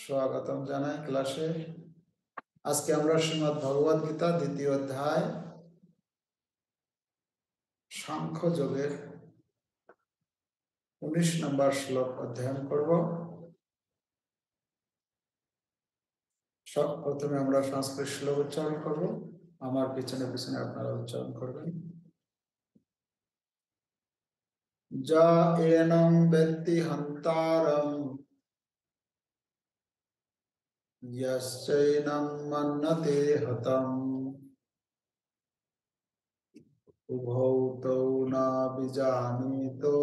স্বাগতম জানাই ক্লাসে। আজকে আমরা শ্রীমদ্ ভগবদ গীতা দ্বিতীয় অধ্যায় সাংখ্য যোগের 19 নম্বর শ্লোক অধ্যয়ন করব। প্রথমে আমরা সংস্কৃত শ্লোক উচ্চারণ করব, আমার পিছনে পিছনে আপনারা উচ্চারণ করবেন। যা এনং বেত্তি হন্তারং যশ্চৈনং মন্যতে হতং উভৌ তৌ না বিজানীতো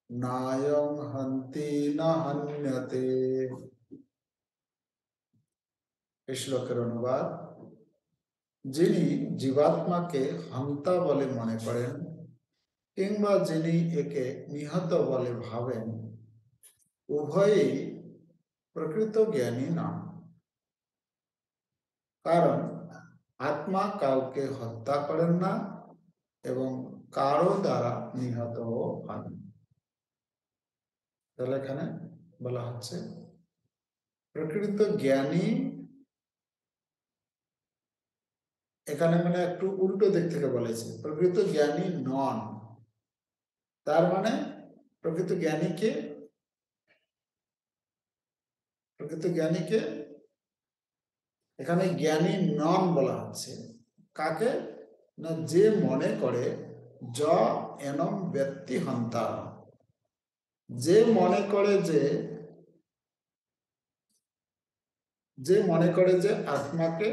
নায়ং হন্তি না হন্যতে। এই শ্লোকের অনুবাদ: যিনি জীবাত্মাকে হন্তা বলে মনে করেন কিংবা যিনি একে নিহত বলে ভাবেন, উভয়েই প্রকৃত জ্ঞানী নন। কারণ আত্মা কাউকে হত্যা করেন না এবং কারো দ্বারা নিহতও হন। তাহলে এখানে বলা হচ্ছে প্রকৃত জ্ঞানী, এখানে মানে একটু উল্টো দিক থেকে বলেছে, প্রকৃত জ্ঞানী নন। তার মানে প্রকৃত জ্ঞানীকে এখানে জ্ঞানী নন বলা হচ্ছে। কাকে না? যে মনে করে য এনম ব্যক্তি হন্তা, যে মনে করে যে আত্মাকে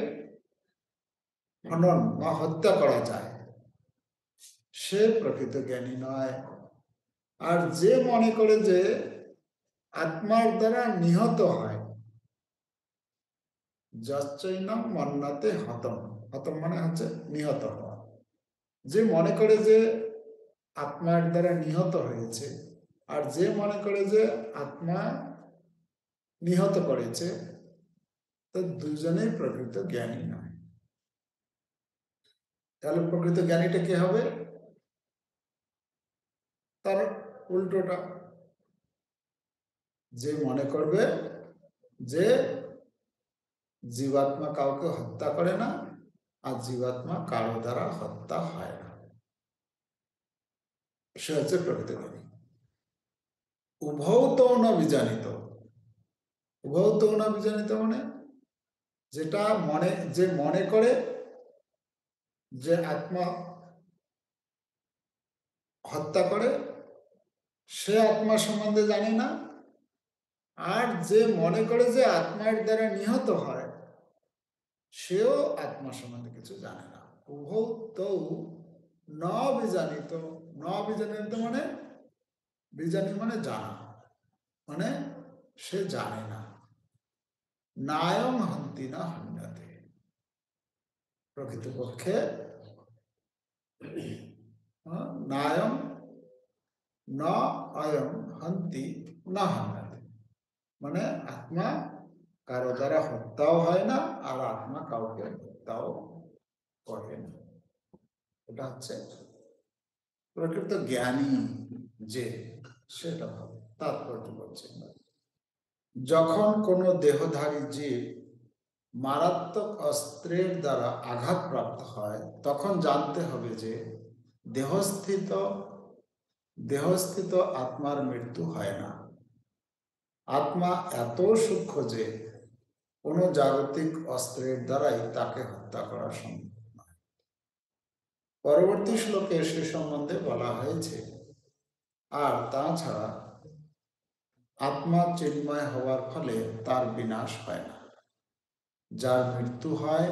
হনন বা হত্যা করা যায়, সে প্রকৃত জ্ঞানী নয়। আর যে মনে করে যে আত্মার দ্বারা নিহত হয়, যশ্চৈনং মন্যতে হতম, হতম মানে হচ্ছে নিহত হওয়া। যে মনে করে যে আত্মার দ্বারা নিহত হয়েছে আর যে মনে করে যে আত্মা নিহত করেছে, তো দুজনেই প্রকৃত জ্ঞানী নয়। তাহলে প্রকৃত জ্ঞানীটা কি হবে? তার উল্টোটা, যে মনে করবে যে জীবাত্মা কাউকে হত্যা করে না আর জীবাত্মা কারো দ্বারা হত্যা হয় না, সে হচ্ছে প্রকৃত জ্ঞানী। উভৌ তো না বিজানিত। উভৌ তো না বিজানিত মানে যে মনে করে যে আত্মা হত্যা করে, সে আত্মা সম্বন্ধে জানে না। আর যে মনে করে যে আত্মার দ্বারা নিহত হয়, সেও আত্মা সম্বন্ধে কিছু জানে না। উভৌ তৌ ন বিজানিত। ন বিজানিত মানে বিজানি মানে জানা, মানে সে জানে না। নায়ং হন্তি না হন্যতে, প্রকৃতপক্ষে নায়ং ন অয়ং হন্তি না হন্যতে, মানে আত্মা কারো দ্বারা হত্যাও হয় না আর আত্মা কাউকে হত্যাও করে না। এটা হচ্ছে প্রকৃত জ্ঞানী যে, সেটা ভাবে তাৎপর্য বলছে। যখন কোনো দেহধারী জীব মারাত্মক অস্ত্রের দ্বারা আঘাতপ্রাপ্ত হয়, তখন জানতে হবে যে দেহস্থিত আত্মার মৃত্যু হয় না। আত্মা এত সূক্ষ্ম যে কোনো জাগতিক অস্ত্রের দ্বারাই তাকে হত্যা করা সম্ভব নয়। পরবর্তী শ্লোকে সে সম্বন্ধে বলা হয়েছে। আর তাছাড়া আত্মা চিন্ময় হওয়ার ফলে তার বিনাশ হয় না। যার মৃত্যু হয়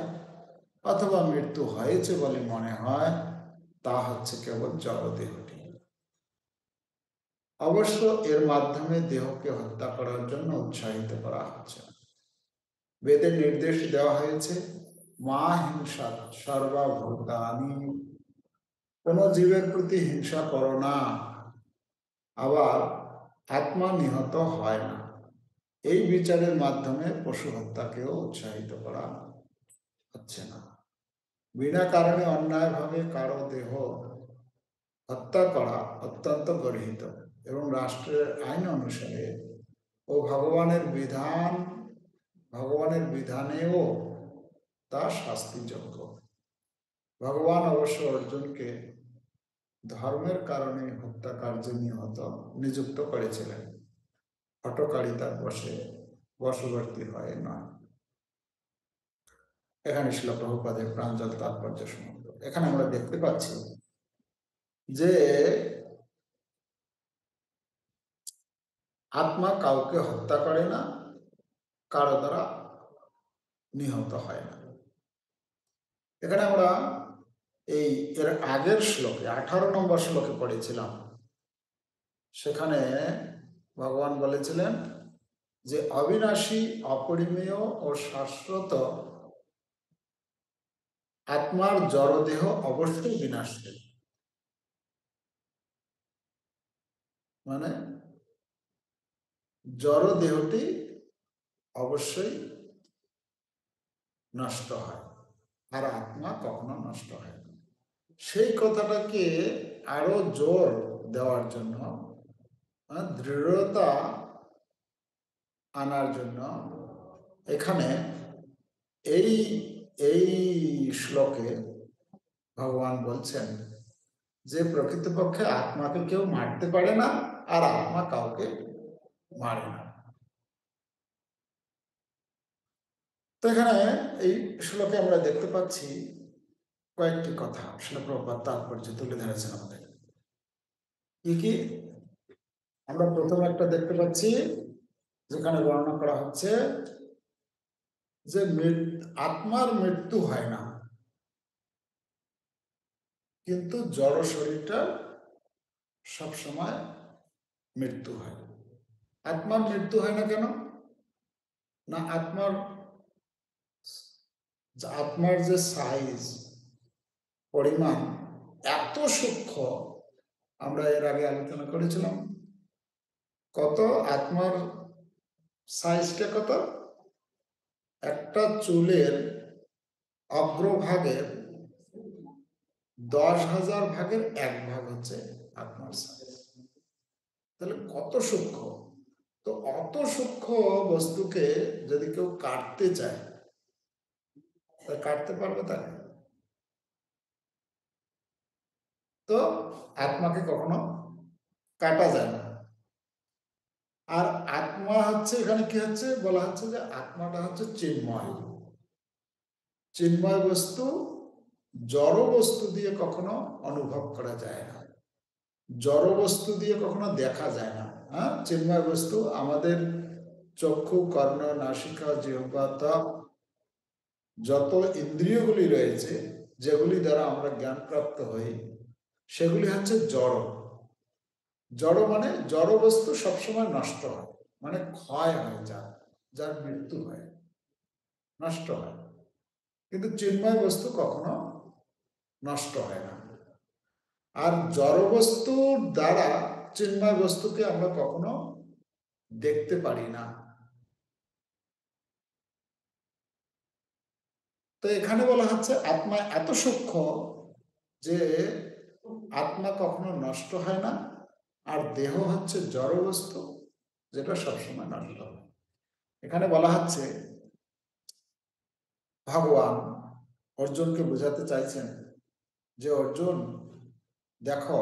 অথবা মৃত্যু হয়েছে বলে মনে হয়, তা হচ্ছে কেবল জড়দেহটি। অবশ্য এর মাধ্যমে দেহকে হত্যা করার জন্য উৎসাহিত করা হচ্ছে। বেদে নির্দেশ দেওয়া হয়েছে, মা হিংসা সর্বভূতানি, কোন জীবের প্রতি হিংসা করো না। আবার আত্মা নিহত হয় না, এই বিচারের মাধ্যমে পশু হত্যাকেও উৎসাহিত করা হচ্ছে না। বিনা কারণে অন্যায়ভাবে কারো দেহ হত্যা করা অত্যন্ত গর্হিত এবং রাষ্ট্রের আইন অনুসারে ও ভগবানের বিধানেও তা শাস্তিযোগ্য। ভগবান অবশ্য অর্জুনকে ধর্মের কারণে হত্যাকার্যে নিযুক্ত করেছিলেন, হঠকারিতার বশবর্তী হয়ে নয়। এখানে শিল প্রভুপাদের প্রাঞ্জল তাৎপর্য সমাপ্ত। এখানে আমরা দেখতে পাচ্ছি যে আত্মা কাউকে হত্যা করে না, কারো দ্বারা নিহত হয় না। এখানে আমরা এর আগের শ্লোকে 18 নম্বর শ্লোকে পড়েছিলাম, সেখানে ভগবান বলেছিলেন যে অবিনাশী, অপরিমেয় ও শাশ্বত আত্মার জড়দেহ অবশ্যই বিনাশশীল। মানে জড় দেহটি অবশ্যই নষ্ট হয়, আর আত্মা কখনো নষ্ট হয় না। সেই কথাটাকে আরো জোর দেওয়ার জন্য, দৃঢ়তা আনার জন্য এখানে এই এই শ্লোকে ভগবান বলছেন যে প্রকৃতপক্ষে আত্মাকে কেউ মারতে পারে না, আর আত্মা কাউকে মারে না। তো এখানে এই শ্লোকে আমরা দেখতে পাচ্ছি কয়েকটি কথা শিল প্রভুপাদ তাৎপর্য তুলে ধরেছেন আমাদের। কি আমরা প্রথমে একটা দেখতে পাচ্ছি, যেখানে বর্ণনা করা হচ্ছে যে আত্মার মৃত্যু হয় না, কিন্তু জড় শরীরটা সবসময় মৃত্যু হয়। আত্মার মৃত্যু হয় না কেন? না, আত্মার যে সাইজ, পরিমাণ এত সূক্ষ্ম, আমরা এর আগে আলোচনা করেছিলাম কত আত্মার সাইজটা কত, একটা চুলের অগ্রভাগের 10,000 ভাগের 1 ভাগ হচ্ছে আত্মার সাইজ। তাহলে কত সূক্ষ্ম! তো অত সূক্ষ্ম বস্তুকে যদি কেউ কাটতে চায়, কাটতে পারবে তাকে? তো আত্মাকে কখনো কাটা যায় না। আর আত্মা হচ্ছে, এখানে কি হচ্ছে বলা হচ্ছে যে আত্মাটা হচ্ছে চিন্ময়। চিন্ময় বস্তু জড় বস্তু দিয়ে কখনো অনুভব করা যায় না, জড় বস্তু দিয়ে কখনো দেখা যায় না। হ্যাঁ, চিন্ময় বস্তু আমাদের চক্ষু, কর্ণ, নাসিকা, জিহ্বা, ত্বক, যত ইন্দ্রিয়গুলি রয়েছে যেগুলি দ্বারা আমরা জ্ঞান প্রাপ্ত হই, সেগুলি হচ্ছে জড়। জড় মানে জড় বস্তু সবসময় নষ্ট হয়, মানে ক্ষয় হয়, যার মৃত্যু হয়, নষ্ট হয়। কিন্তু চিন্ময় বস্তু কখনো নষ্ট হয় না। আর জড় বস্তুর দ্বারা চিন্ময় বস্তুকে আমরা কখনো দেখতে পারি না। তো এখানে বলা হচ্ছে আত্মা এত সূক্ষ্ম যে আত্মা কখনো নষ্ট হয় না, আর দেহ হচ্ছে জড় বস্তু যেটা সবসময় নষ্ট হয়। এখানে বলা হচ্ছে ভগবান অর্জুনকে বোঝাতে চাইছেন যে অর্জুন দেখো,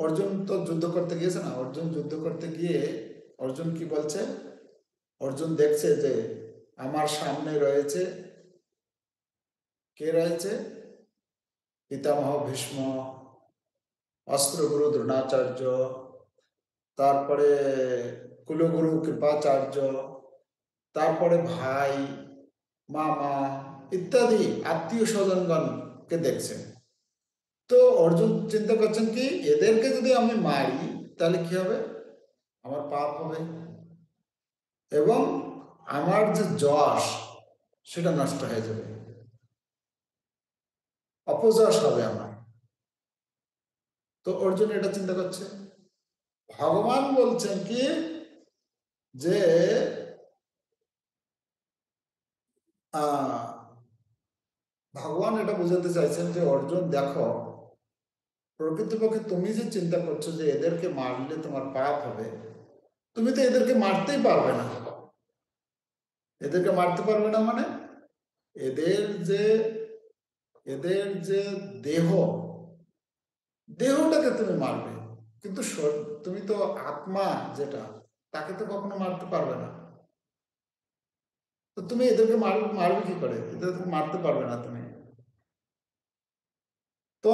অর্জুন তো যুদ্ধ করতে গিয়েছে না, অর্জুন যুদ্ধ করতে গিয়ে অর্জুন কি বলছে? অর্জুন দেখছে যে আমার সামনে রয়েছে, কে রয়েছে? পিতামহ ভীষ্ম, অস্ত্রগুরু দ্রোণাচার্য, তারপরে কুলগুরু কৃপাচার্য, তারপরে ভাই, মামা ইত্যাদি আত্মীয় স্বজনগণকে দেখছেন। তো অর্জুন চিন্তা করছেন কি, এদেরকে যদি আমি মারি তাহলে কি হবে? আমার পাপ হবে এবং আমার যে যশ সেটা নষ্ট হয়ে যাবে, অপযশ হবে আমার। তো অর্জুন এটা চিন্তা করছে। ভগবান বলছেন কি যে ভগবান এটা বোঝাতে চাইছেন যে অর্জুন দেখো, প্রকৃতপক্ষে তুমি যে চিন্তা করছো যে এদেরকে মারলে তোমার পাপ হবে, তুমি তো এদেরকে মারতেই পারবে না। এদেরকে মারতে পারবে না মানে এদের যে এদের যে দেহ, দেহটাকে তুমি মারবে, কিন্তু তুমি তো আত্মা যেটা, তাকে তো কখনো মারতে পারবে না। তো তুমি এদেরকে মারবে কি করে? এদেরকে মারতে পারবে না তুমি। তো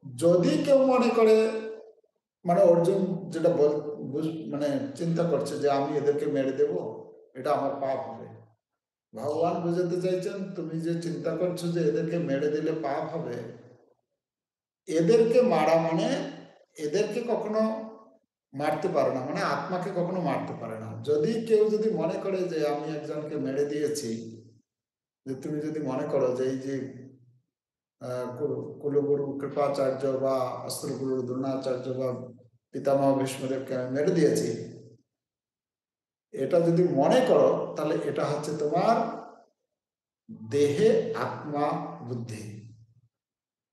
যদি কেউ মনে করে, মানে অর্জুন যেটা মানে চিন্তা করছে যে আমি এদেরকে মেরে দেব, এটা আমার পাপ হবে। ভগবান বুঝাতে চাইছেন তুমি যে চিন্তা করছো যে এদেরকে মেরে দিলে পাপ হবে, এদেরকে মারা মানে এদেরকে কখনো মারতে পারে না, মানে আত্মাকে কখনো মারতে পারে না। যদি কেউ যদি মনে করে যে আমি একজনকে মেরে দিয়েছি, যে তুমি যদি মনে করো যে এই যে কুলগুরু কৃপাচার্য বা অস্ত্রগুরু দ্রোণাচার্য বা পিতামহ ভীষ্মদেবকে আমি মেরে দিয়েছি, এটা যদি মনে করো তাহলে এটা হচ্ছে তোমার দেহে আত্মা বুদ্ধি,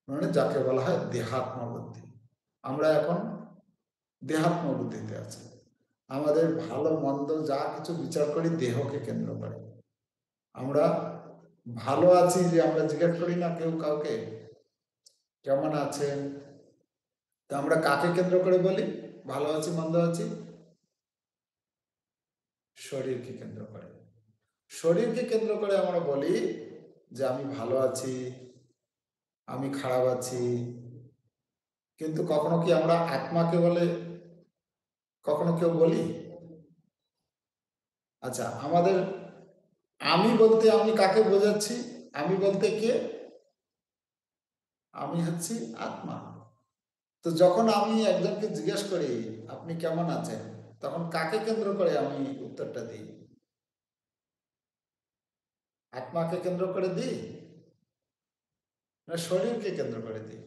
মানে যাকে বলা হয় দেহাত্মা বুদ্ধি। আমরা এখন দেহাত্মা বুদ্ধিতে আছি। আমাদের ভালো মন্দ যা কিছু বিচার করি দেহকে কেন্দ্র করে। আমরা ভালো আছি যে আমরা জিজ্ঞেস করি না কেউ কাউকে কেমন আছেন, তো আমরা কাকে কেন্দ্র করে বলি ভালো আছি মন্দ আছি? শরীরকে কেন্দ্র করে। শরীরকে কেন্দ্র করে আমরা বলি যে আমি ভালো আছি, আমি খারাপ আছি। কিন্তু কখনো কি আমরা আত্মাকে বলে কখনো কেউ বলি? আচ্ছা, আমাদের আমি বলতে আমি কাকে বোঝাচ্ছি? আমি বলতে কে? আমি হচ্ছি আত্মা। তো যখন আমি একজনকে জিজ্ঞেস করি আপনি কেমন আছেন, তখন কাকে কেন্দ্র করে আমি উত্তরটা দিই? আত্মাকে কেন্দ্র করে দিই না শরীরকে কেন্দ্র করে দিই?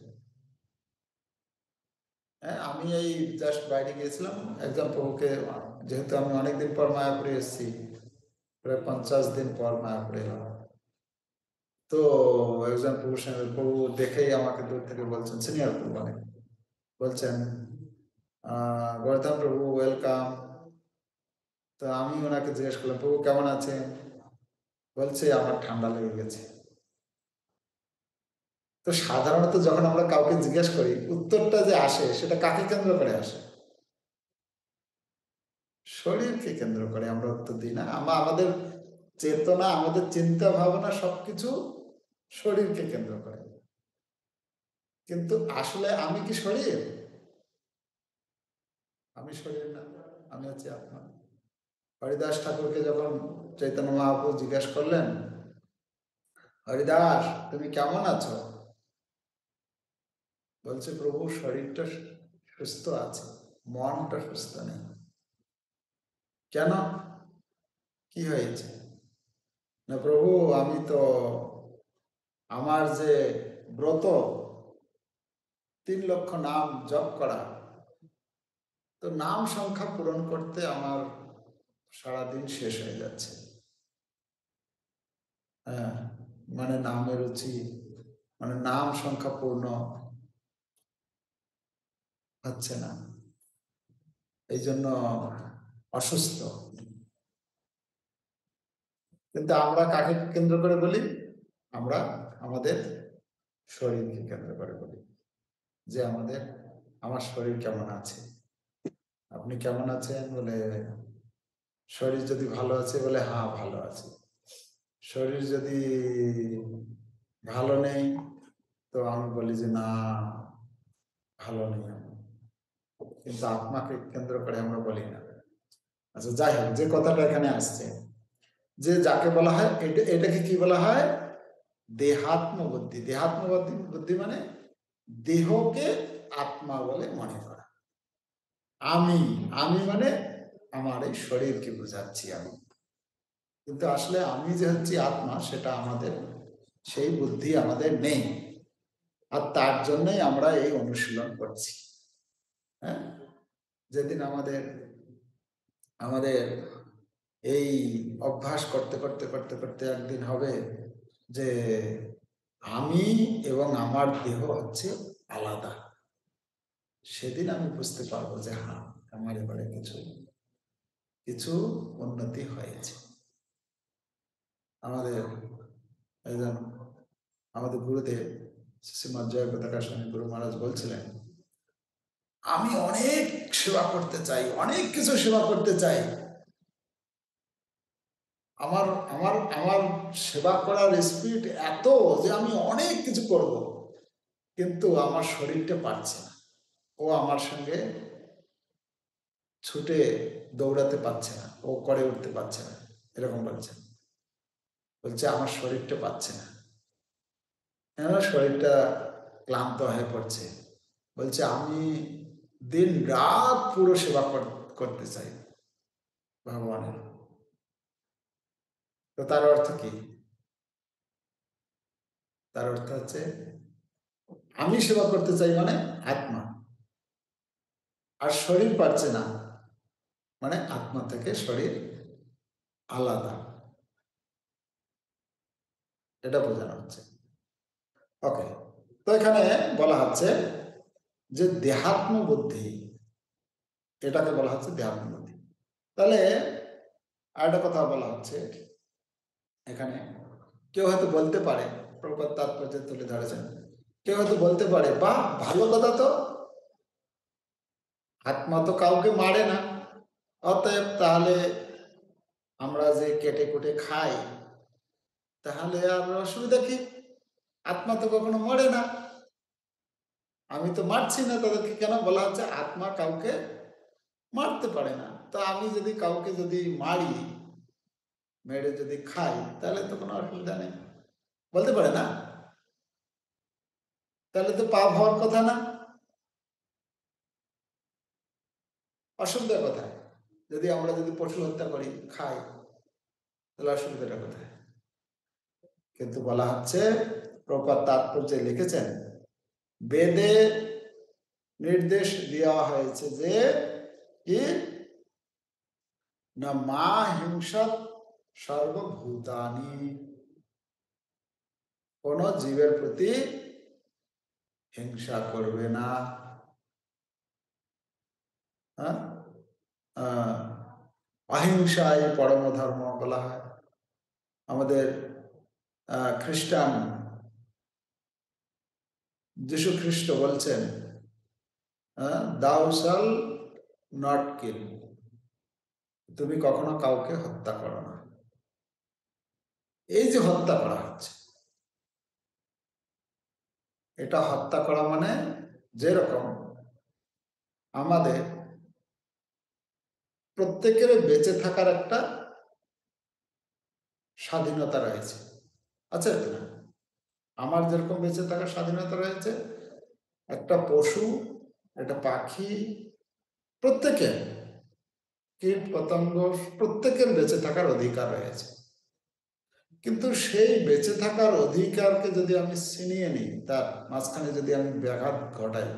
হ্যাঁ, আমি এই জাস্ট বাইরে গিয়েছিলাম একজন প্রভুকে, যেহেতু আমি অনেকদিন পর মায়াপুরে এসেছি, প্রায় 50 দিন পর মায়াপুরে এলাম। তো একজন প্রভুর সঙ্গে প্রভু দেখেই আমাকে দূর থেকে বলছেন, সিনিয়র প্রভু অনেক, বলছেন গৌতম প্রভু ওয়েলকাম। তো আমি ওনাকে জিজ্ঞেস করলাম প্রভু কেমন আছেন? বলছে আমার ঠান্ডা লেগে গেছে। তো সাধারণত যখন আমরা কাউকে জিজ্ঞেস করি উত্তরটা যে আসে সেটা কাকে কেন্দ্র করে আসে? শরীরকে কেন্দ্র করে আমরা উত্তর দিই না। আমাদের চেতনা, আমাদের চিন্তা ভাবনা সবকিছু শরীরকে কেন্দ্র করে। কিন্তু আসলে আমি কি শরীর? আমি শরীর না, আমি হচ্ছি আত্মা। হরিদাস ঠাকুরকে যখন চৈতন্য মহাপ্রভু জিজ্ঞাসা করলেন, হরিদাস তুমি কেমন আছো? বলছে প্রভু শরীরটা সুস্থ আছে, মনটা সুস্থ নেই। কেন? কি হয়েছে? না প্রভু আমি তো আমার যে ব্রত 3 লক্ষ নাম জপ করা, তো নাম সংখ্যা পূরণ করতে আমার সারাদিন শেষ হয়ে যাচ্ছে। হ্যাঁ, মানে নামের রুচি, মানে নাম সংখ্যা পূর্ণ হচ্ছে না, এই জন্য অসুস্থ। কিন্তু আমরা কাকে কেন্দ্র করে বলি? আমরা আমাদের শরীরকে কেন্দ্র করে বলি যে আমার শরীর কেমন আছে। আপনি কেমন আছেন বলে, শরীর যদি ভালো আছে বলে হ্যাঁ ভালো আছে। শরীর যদি ভালো নেই তো আমি বলি যে না ভালো নেই আমি। কিন্তু আত্মাকে কেন্দ্র করে আমরা বলি না। আচ্ছা যাই হোক, যে কথাটা এখানে আসছে, যে যাকে বলা হয় এটাকে কি বলা হয়? দেহাত্ম বুদ্ধি। দেহাত্ম বুদ্ধি মানে দেহকে আত্মা বলে মনে করা। আমি আমি মানে আমার এই শরীরকে বোঝাচ্ছি আমি, কিন্তু আসলে আমি যে হচ্ছি আত্মা সেটা আমাদের, সেই বুদ্ধি আমাদের নেই। আর তার জন্যই আমরা এই অনুশীলন করছি। হ্যাঁ, যেদিন আমাদের আমাদের এই অভ্যাস করতে করতে করতে করতে একদিন হবে যে আমি এবং আমার দেহ হচ্ছে আলাদা, সেদিন আমি বুঝতে পারবো যে হ্যাঁ, আমার এবারে কিছু কিছু উন্নতি হয়েছে। আমাদের একজন আমাদের গুরুদেব শ্রীমৎ জয় প্রকাশ স্বামী গুরু মহারাজ বলছিলেন, আমি অনেক সেবা করতে চাই, অনেক কিছু সেবা করতে চাই, আমার আমার আমার সেবা করার স্পিড এত যে আমি অনেক কিছু করব, কিন্তু আমার শরীরটা পারছে না, ও আমার সঙ্গে ছুটে দৌড়াতে পারছে না, ও করে উঠতে পারছে না, এরকম বলছে। বলছে আমার শরীরটা পাচ্ছে না, আমার শরীরটা ক্লান্ত হয়ে পড়ছে। বলছে আমি দিন রাত পুরো সেবা করতে চাই ভগবানের। তো তার অর্থ কি? তার অর্থ হচ্ছে আমি সেবা করতে চাই মানে আত্মা, আর শরীর পারছে না মানে আত্মা থেকে শরীর আলাদা, এটা বোঝানো হচ্ছে। ওকে, তো এখানে বলা হচ্ছে যে দেহাত্ম বুদ্ধি, এটাকে বলা হচ্ছে দেহাত্ম বুদ্ধি। তাহলে আরেকটা কথা বলা হচ্ছে এখানে, কেউ হয়তো বলতে পারে, প্রপাত তাৎপর্য তুলে ধরেছেন, কেউ হয়তো বলতে পারে বাহ ভালো কথা তো, আত্মা তো কাউকে মারে না, অতএব তাহলে আমরা যে কেটে কুটে খাই তাহলে আর অসুবিধা কি? আত্মা তো কখনো মরে না, আমি তো মারছি না, তাদেরকে কেন বলা হচ্ছে আত্মা কাউকে মারতে পারে না? তো আমি যদি কাউকে যদি মারি, মেরে যদি খাই, তাহলে তো কোনো অসুবিধা নেই, বলতে পারে না? তাহলে তো পাপ হওয়ার কথা না, অসুবিধার কোথায়? যদি আমরা যদি পশু হত্যা করি, খাই, তাহলে অসুবিধাটা কোথায়? কিন্তু বলা হচ্ছে, প্রপাত তাৎপর্যে লিখেছেন, বেদে নির্দেশ দেওয়া হয়েছে যে কি না মা হিংসা সর্বভূতানি, কোন জীবের প্রতি হিংসা করবে না। অহিংসায় পরম ধর্ম বলা হয়। আমাদের খ্রিস্টান যীশু খ্রিস্ট বলছেন দাউ শাল নট কিল, তুমি কখনো কাউকে হত্যা করো না। এই যে হত্যা করা হচ্ছে, এটা হত্যা করা মানে যেরকম আমাদের প্রত্যেকের বেঁচে থাকার একটা স্বাধীনতা রয়েছে, আচ্ছা না? আমার যেরকম বেঁচে থাকার স্বাধীনতা রয়েছে, একটা পশু, একটা পাখি, প্রত্যেকের, কীট পতঙ্গ, প্রত্যেকের বেঁচে থাকার অধিকার রয়েছে। কিন্তু সেই বেঁচে থাকার অধিকারকে যদি আমি ছিনিয়ে নিই, তার মাঝখানে যদি আমি ব্যাঘাত ঘটাই,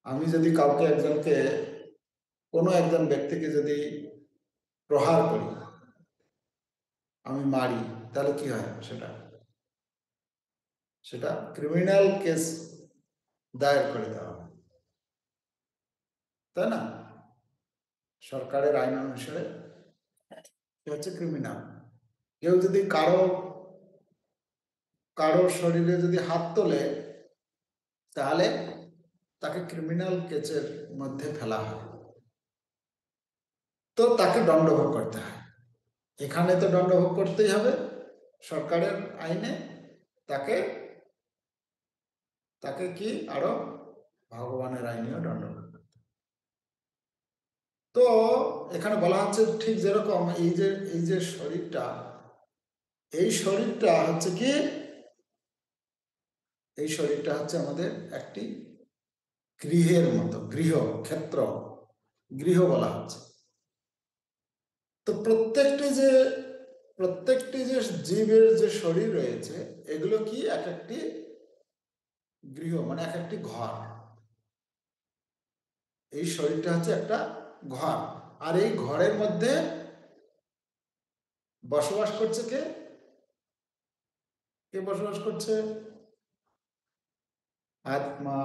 আমি যদি কাউকে একজনকে, কোনো একজন ব্যক্তিকে যদি প্রহার করি, আমি মারি, তাহলে কি হয়? সেটা সেটা ক্রিমিনাল কেস দায়ের করে দেওয়া হয়, তাই না? সরকারের আইন অনুসারে হচ্ছে ক্রিমিনাল। কেউ যদি কারো কারো শরীরে যদি হাত তোলে, তাহলে তাকে ক্রিমিনাল কেসের মধ্যে ফেলা হয়, তো তাকে দণ্ডভোগ করতে হয়। এখানে তো দণ্ডভোগ করতেই হবে, সরকারের আইনে তাকে তাকে কি আরো ভগবানের আইনেও দণ্ডভোগ করতে। তো এখানে বলা হচ্ছে ঠিক যেরকম এই যে শরীরটা, এই শরীরটা হচ্ছে কি, এই শরীরটা হচ্ছে আমাদের একটি গৃহের মতো, গৃহ ক্ষেত্র, গৃহ বলা হচ্ছে। তো প্রত্যেকটি যে জীবের যে শরীর রয়েছে, এগুলো কি এক একটি গৃহ, মানে এক একটি ঘর। এই শরীরটা হচ্ছে একটা ঘর, আর এই ঘরের মধ্যে বসবাস করছে কে? কে বসবাস করছে? আত্মা।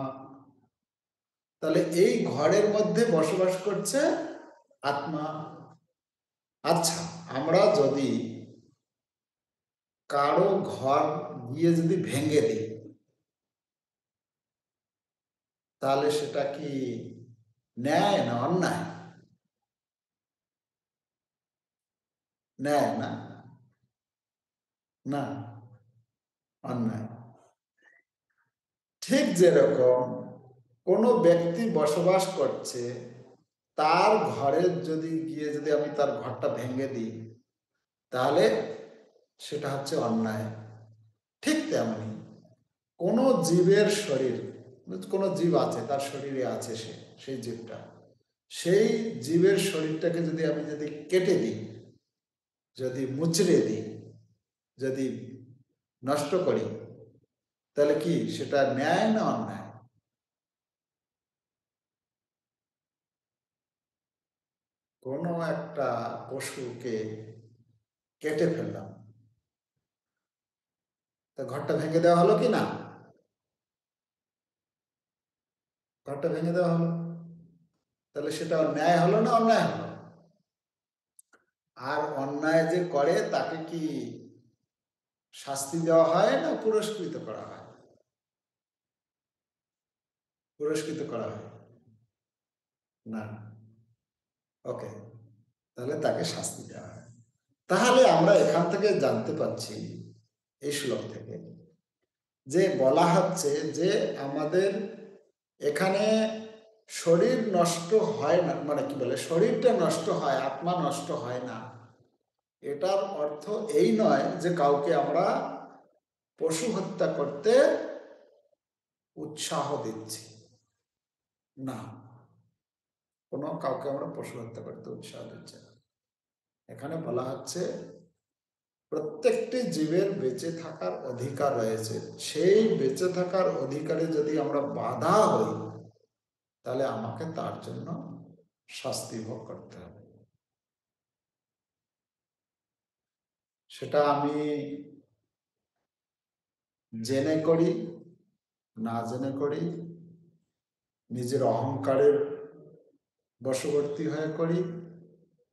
তাহলে এই ঘরের মধ্যে বসবাস করছে আত্মা। আচ্ছা, আমরা যদি কারো ঘর গিয়ে যদি ভেঙে দিই, তাহলে সেটা কি ন্যায় না অন্যায়? ন্যায় না? না, অন্যায়। ঠিক যেরকম কোনো ব্যক্তি বসবাস করছে, তার ঘরে যদি গিয়ে যদি আমি তার ঘরটা ভেঙে দিই, তাহলে সেটা হচ্ছে অন্যায়। ঠিক তেমনি কোনো জীবের শরীর, কোনো জীব আছে, তার শরীরে আছে সেই জীবটা, সেই জীবের শরীরটাকে যদি আমি যদি কেটে দিই, যদি মুচড়ে দিই, যদি নষ্ট করি, তাহলে কি সেটা ন্যায় না অন্যায়? কোনো একটা পশুকে কেটে ফেললাম, তা ঘরটা ভেঙে দেওয়া হলো কি না? ঘরটা ভেঙে দেওয়া হলো। তাহলে সেটা ন্যায় হলো না অন্যায় হলো? আর অন্যায় যে করে তাকে কি শাস্তি দেওয়া হয় না পুরস্কৃত করা হয়? পুরস্কৃত করা হয় না। ওকে, তাহলে তাকে শাস্তি দেওয়া হয়। তাহলে আমরা এখান থেকে জানতে পারছি, এই শ্লোক থেকে, যে বলা হচ্ছে যে আমাদের এখানে শরীর নষ্ট হয় না, মানে কি বলে, শরীরটা নষ্ট হয়, আত্মা নষ্ট হয় না। এটার অর্থ এই নয় যে কাউকে আমরা পশু হত্যা করতে উৎসাহ দিচ্ছি না, কোনো কাউকে আমরা পশু হত্যা করতে উৎসাহ দিচ্ছি না। এখানে বলা হচ্ছে প্রত্যেকটি জীবের বেঁচে থাকার অধিকার রয়েছে, সেই বেঁচে থাকার অধিকারে যদি আমরা বাধা হই, তাহলে আমাকে তার জন্য শাস্তি ভোগ করতে হবে। সেটা আমি জেনে করি, না জেনে করি, নিজের অহংকারের বশবর্তী হয়ে করি,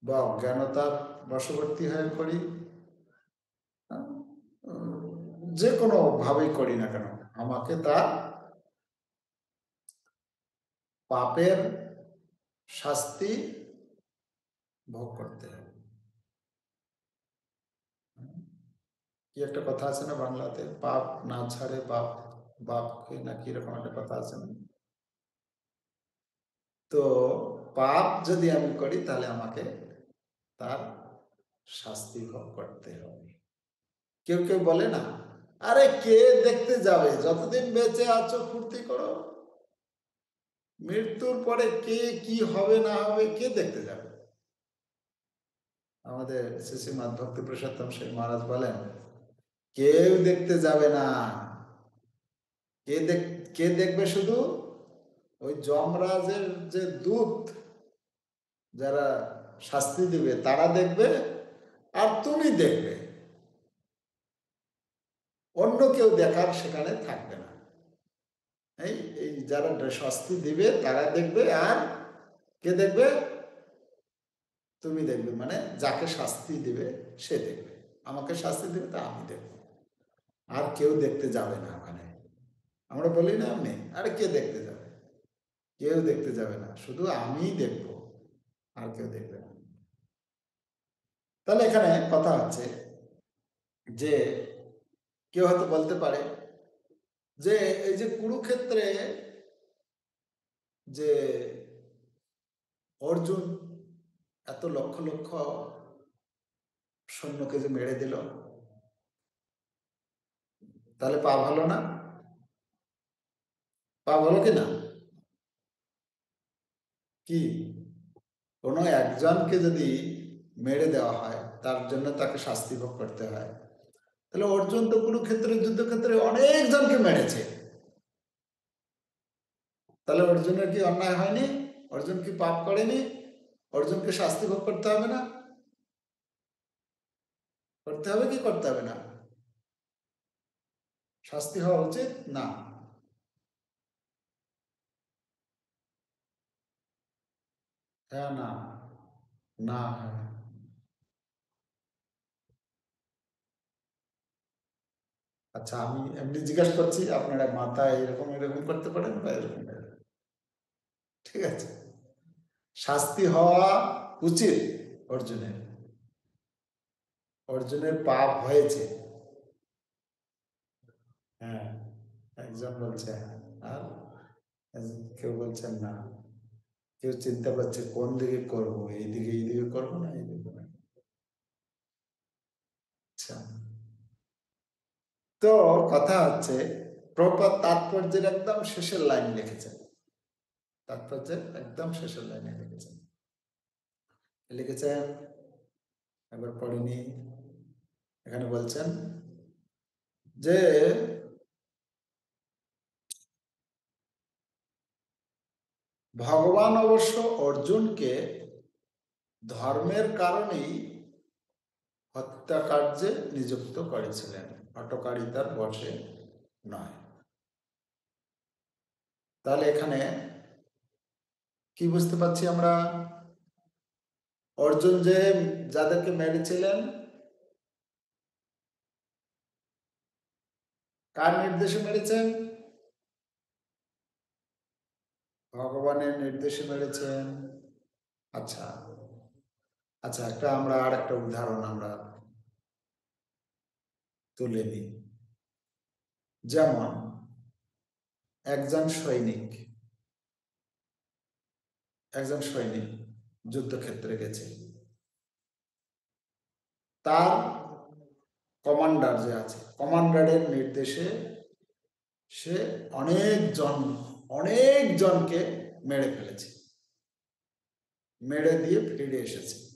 বা অজ্ঞানতার বশবর্তী হয়ে করি, যে কোনো ভাবেই করি না কেন, আমাকে তার পাপের শাস্তি ভোগ করতে হবে। কি একটা কথা আছে না বাংলাতে, পাপ না ছাড়ে বাপ বাপকে, না কি এরকম একটা কথা আছে না? তো পাপ যদি আমি করি, তাহলে আমাকে তার শাস্তি ভোগ করতে হবে। কেউ কেউ বলে না, আরে কে দেখতে যাবে, যতদিন বেঁচে আছো ফুর্তি করো, মৃত্যুর পরে কে কি হবে না হবে কে দেখতে যাবে? আমাদের শ্রী শ্রীমৎ ভক্তি পুরুষোত্তম সেই মহারাজ বলেন, কেউ দেখতে যাবে না। কে দেখ কে দেখবে? শুধু ওই যমরাজের যে দূত যারা শাস্তি দিবে তারা দেখবে, আর তুমি দেখবে, অন্য কেউ দেখার সেখানে থাকবে না। এই এই যারা শাস্তি দিবে তারা দেখবে, আর কে দেখবে? তুমি দেখবে, মানে যাকে শাস্তি দিবে সে দেখবে। আমাকে শাস্তি দেবে তা আমি দেখব, আর কেউ দেখতে যাবে না ওখানে। আমরা বলি না আপনি, আরে কে দেখতে যাবে? কেউ দেখতে যাবে না, শুধু আমিই দেখব, আর কেউ দেখবে না। তাহলে এখানে কথা হচ্ছে যে কেউ হয়তো বলতে পারে যে এই যে কুরুক্ষেত্রে যে অর্জুন এত লক্ষ লক্ষ সৈন্যকে যে মেরে দিল, তাহলে পাপ হলো না? পাপ হলো কি না? কি, কোনো একজনকে যদি মেরে দেওয়া হয়, তার জন্য তাকে শাস্তি ভোগ করতে হয়, তাহলে অর্জুন তো কুরুক্ষেত্রের যুদ্ধক্ষেত্রে অনেক জনকে মেরেছে, তাহলে অর্জুনের কি অন্যায় হয়নি? অর্জুন কি পাপ করেনি? অর্জুনকে শাস্তি ভোগ করতে হবে না? করতে হবে কি করতে হবে না? শাস্তি হওয়া উচিত না? হ্যাঁ না না হ্যাঁ আচ্ছা আমি এমনি জিজ্ঞাসা করছি আপনারা মাথায় এরকম এরকম করতে পারেন বা এরকম এরকম। ঠিক আছে শাস্তি হওয়া উচিত অর্জুনের অর্জুনের পাপ হয়েছে হ্যাঁ একজন বলছে হ্যাঁ, আর কেউ বলছেন না কেউ চিন্তা করছে কোন দিকে করবো এইদিকে করবো না এইদিকে না আচ্ছা তো কথা হচ্ছে প্রপাত তাৎপর্যের একদম শেষের লাইন লিখেছেন তাৎপর্যের একদম শেষের লাইনে লিখেছেন লিখেছেন একবার পড়িনি এখানে বলছেন যে ভগবান অবশ্য অর্জুনকে ধর্মের কারণেই হত্যাকার্যে নিযুক্ত করেছিলেন হঠকারিতার বশে নয় তাহলে এখানে কি বুঝতে পারছি আমরা অর্জুন যে যাদেরকে মেরেছিলেন কার নির্দেশে মেরেছেন ভগবানের নির্দেশে মেরেছেন আচ্ছা আচ্ছা একটা আমরা আর একটা উদাহরণ আমরা তুলে নিই যেমন একজন সৈনিক যুদ্ধক্ষেত্রে গেছে তার কমান্ডার যে আছে কমান্ডারের নির্দেশে সে অনেকজনকে মেরে ফেলেছে মেরে দিয়ে ফিরে এসেছে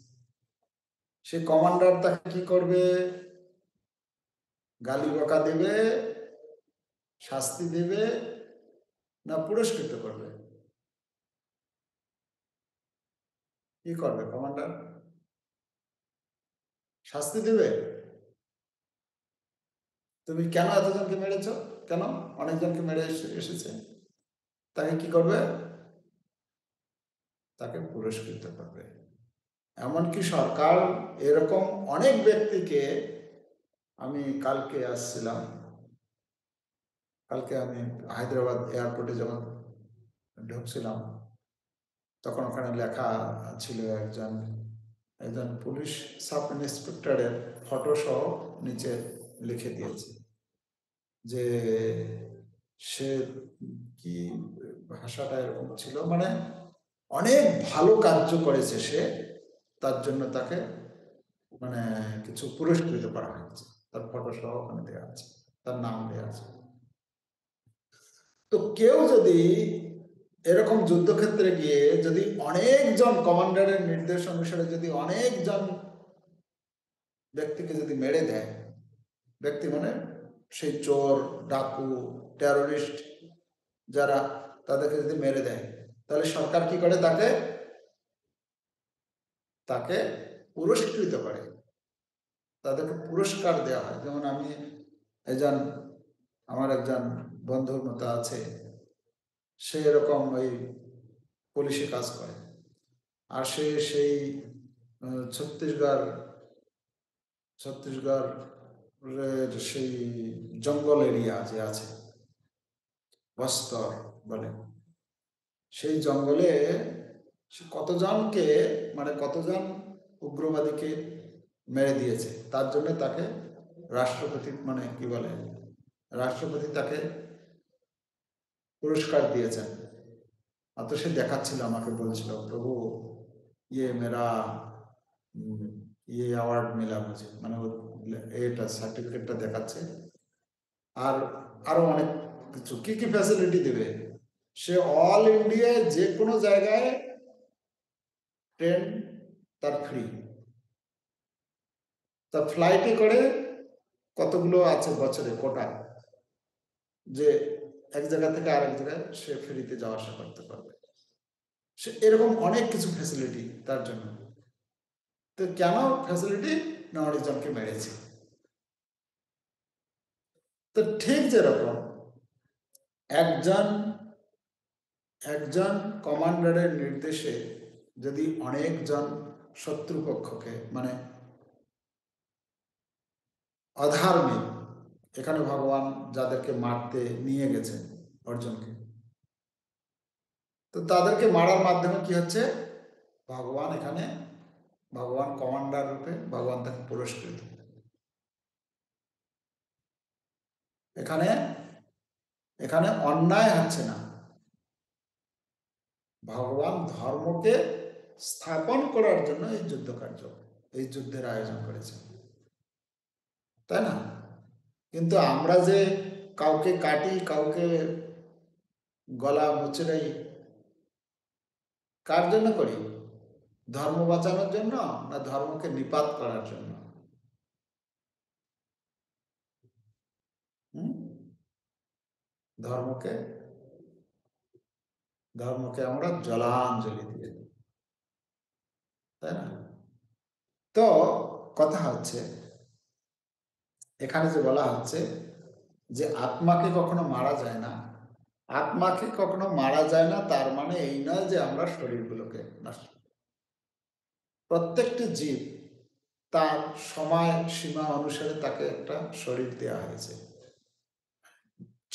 সে কমান্ডার তাকে কি করবে গালি বকা দেবে শাস্তি দেবে না পুরস্কৃত করবে কি করবে কমান্ডার শাস্তি দেবে তুমি কেন এতজনকে মেরেছ কেন অনেকজনকে মেরে এসেছে তাকে কি করবে তাকে পুরস্কৃত করবে এমনকি সরকার এরকম অনেক ব্যক্তিকে আমি কালকে আসছিলাম কালকে আমি হায়দ্রাবাদ এয়ারপোর্টে যখন ঢুকছিলাম তখন ওখানে লেখা ছিল একজন একজন পুলিশ সাব ইন্সপেক্টরের ফটো সহ নিচে লিখে দিয়েছে যে সে কি ভাষাটা এরকম ছিল মানে অনেক ভালো কার্য করেছে সে তার জন্য তাকে মানে কিছু পুরস্কৃত করা হয়েছে তার ফটো সহ ওখানে দেওয়া আছে তার নাম দেওয়া আছে তো কেউ যদি এরকম যুদ্ধক্ষেত্রে গিয়ে যদি অনেকজন কমান্ডারের নির্দেশ অনুসারে যদি অনেকজন ব্যক্তিকে যদি মেরে দেয় ব্যক্তি মানে সেই চোর ডাকু টেরোরিস্ট যারা তাদেরকে যদি মেরে দেয় তাহলে সরকার কি করে তাকে তাকে পুরস্কৃত করে তাদেরকে পুরস্কার দেওয়া হয় যেমন আমি আমার একজন বন্ধুর মতো আছে সে এরকম ওই পুলিশে কাজ করে আর সে সেই ছত্তিশগড়ের সেই জঙ্গল এরিয়া যে আছে বস্তর বলে সেই জঙ্গলে সে কতজনকে মানে কতজন উগ্রবাদীকে মেরে দিয়েছে তার জন্য তাকে রাষ্ট্রপতি মানে কি বলে রাষ্ট্রপতি তাকে পুরস্কার দিয়েছেন অত সে দেখাচ্ছিল আমাকে বলছিল প্রভু ইয়ে মেরা ইয়ে অ্যাওয়ার্ড মিলা মুঝে মানে এটা সার্টিফিকেটটা দেখাচ্ছে আর আরো অনেক কিছু কি কি ফ্যাসিলিটি দেবে সে অল ইন্ডিয়ায় যে কোনো জায়গায় ট্রেন তার ফ্রি তার ফ্লাইটে করে কতগুলো আছে বছরে কোটা যে এক জায়গা থেকে আরেক জায়গায় সে ফ্রিতে যাওয়া আসা করতে পারবে সে এরকম অনেক কিছু ফ্যাসিলিটি তার জন্য তো কেন ফ্যাসিলিটি না অনেকজনকে মেরেছে তো ঠিক যেরকম একজন একজন কমান্ডারের নির্দেশে যদি অনেকজন শত্রুপক্ষকে মানে অধার্মিক, এখানে ভগবান যাদেরকে মারতে নিয়ে গেছে অর্জুনকে, তো তাদেরকে মারার মাধ্যমে কি হচ্ছে, ভগবান এখানে ভগবান কমান্ডার রূপে ভগবান তাকে পুরস্কৃত। এখানে এখানে অন্যায় হচ্ছে না, ভগবান ধর্মকে স্থাপন করার জন্য এই যুদ্ধ কার্য, এই যুদ্ধের আয়োজন করেছে, তাই না? কিন্তু আমরা যে কাউকে কাটি, কাউকে গলা মুচড়াই, কার জন্য করি? ধর্ম বাঁচানোর জন্য না ধর্মকে নিপাত করার জন্য? হুম? ধর্মকে ধর্মকে আমরা জলাঞ্জলি দিয়ে দিই, তাই না? তো কথা হচ্ছে এখানে যে বলা হচ্ছে যে আত্মাকে কখনো মারা যায় না, আত্মাকে কখনো মারা যায় না, তার মানে এই নয় যে আমরা শরীরগুলোকে নষ্ট, প্রত্যেকটি জীব তার সময় সীমা অনুসারে তাকে একটা শরীর দেওয়া হয়েছে,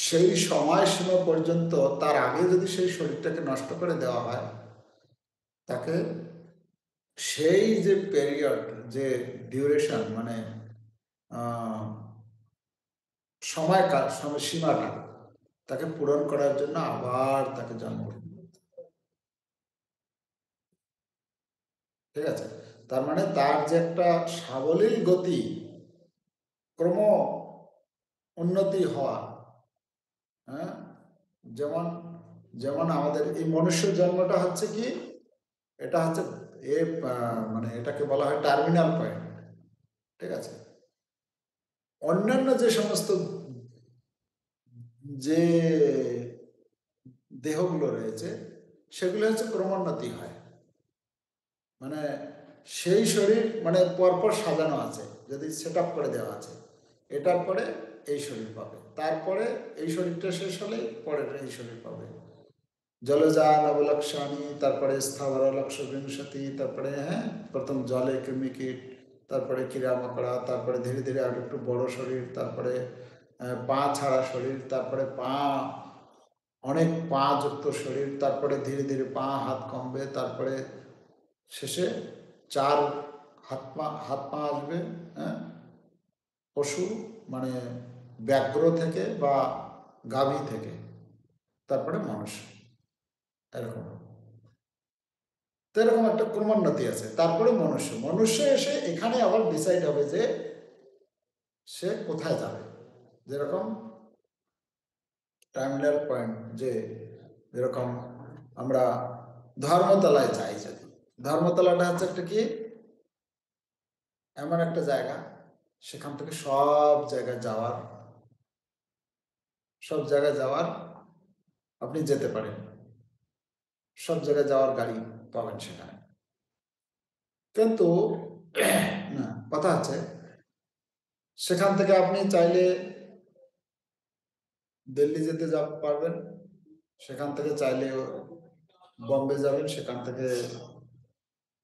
সেই সময় সীমা পর্যন্ত, তার আগে যদি সেই শরীরটাকে নষ্ট করে দেওয়া হয়, তাকে সেই যে পিরিয়ড, যে ডিউরেশন মানে সময়কাল, সময়সীমাটা তাকে পূরণ করার জন্য আবার তাকে জন্ম দিতে হবে। ঠিক আছে? তার মানে তার যে একটা সাবলীল গতি, ক্রম উন্নতি হওয়া, হ্যাঁ, যেমন যেমন আমাদের এই মনুষ্য জন্মটা হচ্ছে কি, এটা হচ্ছে এ মানে এটাকে বলা হয় টার্মিনাল পয়েন্ট। ঠিক আছে? অন্যান্য যে সমস্ত যে দেহগুলো রয়েছে সেগুলো হচ্ছে ক্রমোন্নতি হয়, মানে সেই শরীর মানে পরপর সাজানো আছে, যদি সেট আপ করে দেওয়া আছে, এটার পরে এই শরীর পাবে, তারপরে এই শরীরটা শেষ হলে পরের এই শরীর পাবে, জলজা নবলক্ষাণী, তারপরে স্থাবর লক্ষ বিংশতি, তারপরে হ্যাঁ প্রথম জলে কৃমিকীট, তারপরে কিরা মকড়া, তারপরে ধীরে ধীরে আর একটু বড় শরীর, তারপরে পা ছাড়া শরীর, তারপরে পা অনেক পা যুক্ত শরীর, তারপরে ধীরে ধীরে পা হাত কমবে, তারপরে শেষে চার হাত পা আসবে, হ্যাঁ, পশু মানে ব্যাঘ্র থেকে বা গাভী থেকে, তারপরে মানুষ, এরকম। তো এরকম একটা ক্রমোন্নতি আছে, তারপরে মনুষ্য, মনুষ্য এসে এখানে আবার ডিসাইড হবে যে সে কোথায় যাবে। যেরকম টার্মিনাল পয়েন্ট, যে যেরকম আমরা ধর্মতলায় যাই, যদি ধর্মতলাটা হচ্ছে একটা কি, এমন একটা জায়গা, সেখান থেকে সব জায়গায় যাওয়ার আপনি যেতে পারেন, সব জায়গায় যাওয়ার গাড়ি পাবেন সেখানে। কিন্তু না, কথা হচ্ছে সেখান থেকে আপনি চাইলে দিল্লি যেতে পারবেন, সেখান থেকে চাইলে বম্বে যাবেন, সেখান থেকে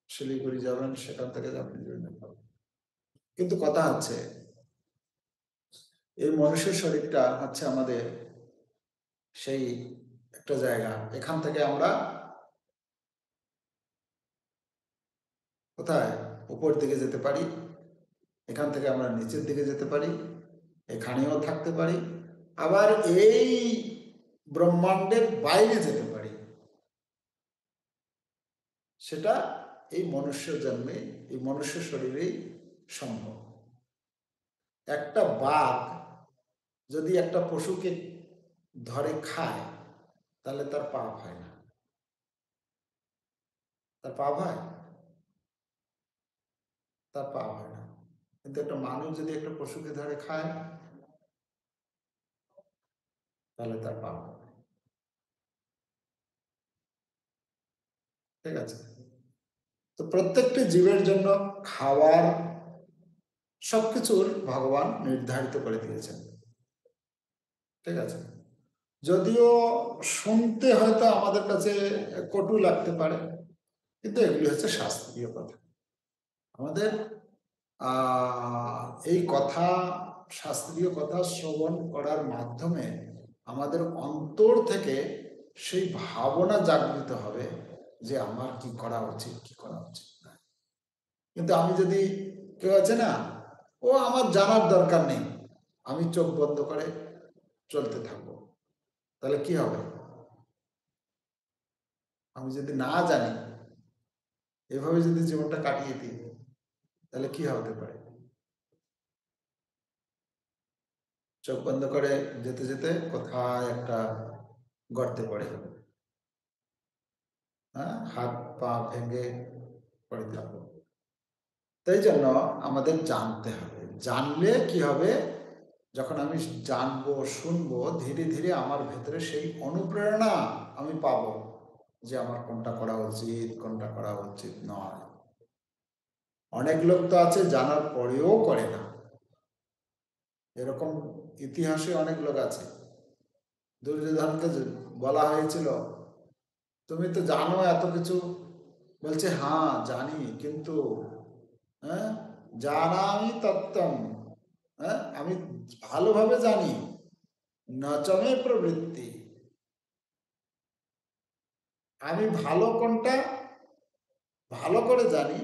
শিলিগুড়ি যাবেন, সেখান থেকে আপনি বিভিন্ন পাবেন। কিন্তু কথা হচ্ছে এই মনুষ্য শরীরটা হচ্ছে আমাদের সেই একটা জায়গা, এখান থেকে আমরা কোথায় উপর দিকে যেতে পারি, এখান থেকে আমরা নিচের দিকে যেতে পারি, এখানেও থাকতে পারি, আবার এই ব্রহ্মাণ্ডের বাইরে যেতে পারি। সেটা এই মনুষ্য জন্মে, এই মনুষ্য শরীরেই সম্ভব। একটা বাঘ যদি একটা পশুকে ধরে খায়, তাহলে তার পাপ হয় না? তার পাপ হয়? তার পাপ হয় না। কিন্তু একটা মানুষ যদি একটা পশুকে ধরে খায়, তাহলে তার পাপ হবে। ঠিক আছে? তো প্রত্যেকটি জীবের জন্য খাওয়ার সবকিছুর ভগবান নির্ধারিত করে দিয়েছেন। ঠিক আছে? যদিও শুনতে হয়তো আমাদের কাছে কটু লাগতে পারে, কিন্তু এগুলি হচ্ছে শাস্ত্রীয় কথা। আমাদের এই কথা, শাস্ত্রীয় কথা শ্রবণ করার মাধ্যমে আমাদের অন্তর থেকে সেই ভাবনা জাগৃত হবে যে আমার কি করা উচিত, কি করা উচিত না। কিন্তু আমি যদি, কেউ আছে না, ও আমার জানার দরকার নেই, আমি চোখ বন্ধ করে চলতে থাকবো, তাহলে কি হবে? আমি যদি না জানি, এভাবে যদি জীবনটা কাটিয়ে দিই, তাহলে কি হতে পারে? চোখ বন্ধ করে যেতে যেতে কোথায় একটা গর্তে পড়ে যাবে, হ্যাঁ, হাত পা ভেঙে পড়ে থাকবো। তাই জন্য আমাদের জানতে হবে। জানলে কি হবে? যখন আমি জানবো, শুনবো, ধীরে ধীরে আমার ভেতরে সেই অনুপ্রেরণা আমি পাবো যে আমার কোনটা করা উচিত, কোনটা করা উচিত নয়। অনেক লোক তো আছে জানার পরেও করে না, এরকম ইতিহাসে অনেক লোক আছে। দুর্যোধনকে বলা হয়েছিল, তুমি তো জানো এত কিছু, বলছে হ্যাঁ জানি, কিন্তু হ্যাঁ জানামি তত্ত্বম, হ্যাঁ আমি ভালোভাবে জানি, নচমে প্রবৃত্তি, আমি ভালো কোনটা ভালো করে জানি,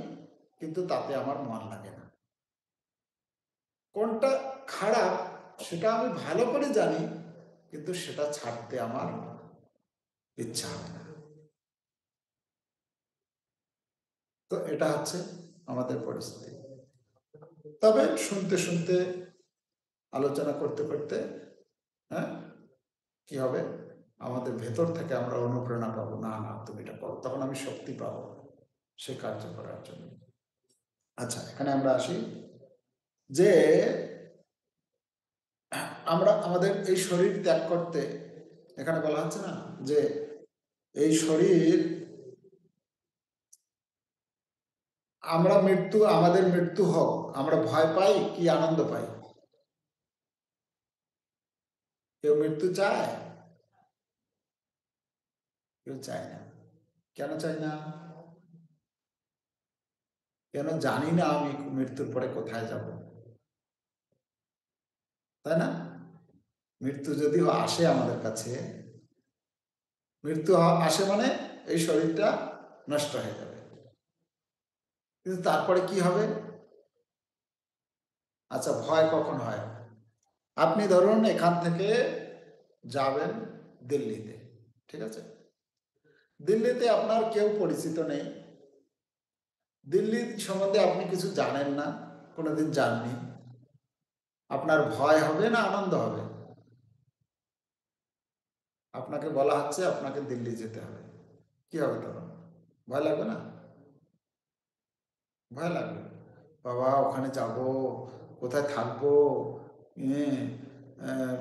কিন্তু তাতে আমার মন লাগে না। কোনটা খারাপ সেটা আমি ভালো করে জানি, কিন্তু সেটা ছাড়তে আমার ইচ্ছা হয় না। তো এটা হচ্ছে আমাদের পরিস্থিতি। তবে শুনতে শুনতে, আলোচনা করতে করতে, হ্যাঁ কি হবে? আমাদের ভেতর থেকে আমরা অনুপ্রেরণা পাবো, না না তুমি এটা করো, তখন আমি শক্তি পাবো সে কার্য করার জন্য। আচ্ছা, এখানে আমরা আসি যে আমরা আমাদের এই শরীর ত্যাগ করতে, এখানে বলা হচ্ছে না যে এই শরীর, আমরা মৃত্যু, আমাদের মৃত্যু হোক, আমরা ভয় পাই কি আনন্দ পাই? কেউ মৃত্যু চায়? কেউ চায় না। কেন চাই না? কেন? জানি না আমি মৃত্যুর পরে কোথায় যাব, তাই না? মৃত্যু যদি আসে আমাদের কাছে, মৃত্যু আসে মানে এই শরীরটা নষ্ট হয়ে যাবে, কিন্তু তারপরে কি হবে? আচ্ছা, ভয় কখন হয়? আপনি ধরুন এখান থেকে যাবেন দিল্লিতে, ঠিক আছে? দিল্লিতে আপনার কেউ পরিচিত নেই, দিল্লি সম্বন্ধে আপনি কিছু জানেন না, কোনোদিন যাননি, আপনার ভয় হবে না আনন্দ হবে? আপনাকে বলা হচ্ছে আপনাকে দিল্লি যেতে হবে, কি হবে তখন? ভয় লাগবে না? ভয় লাগবে। বাবা ওখানে যাব, কোথায় থাকবো, আহ,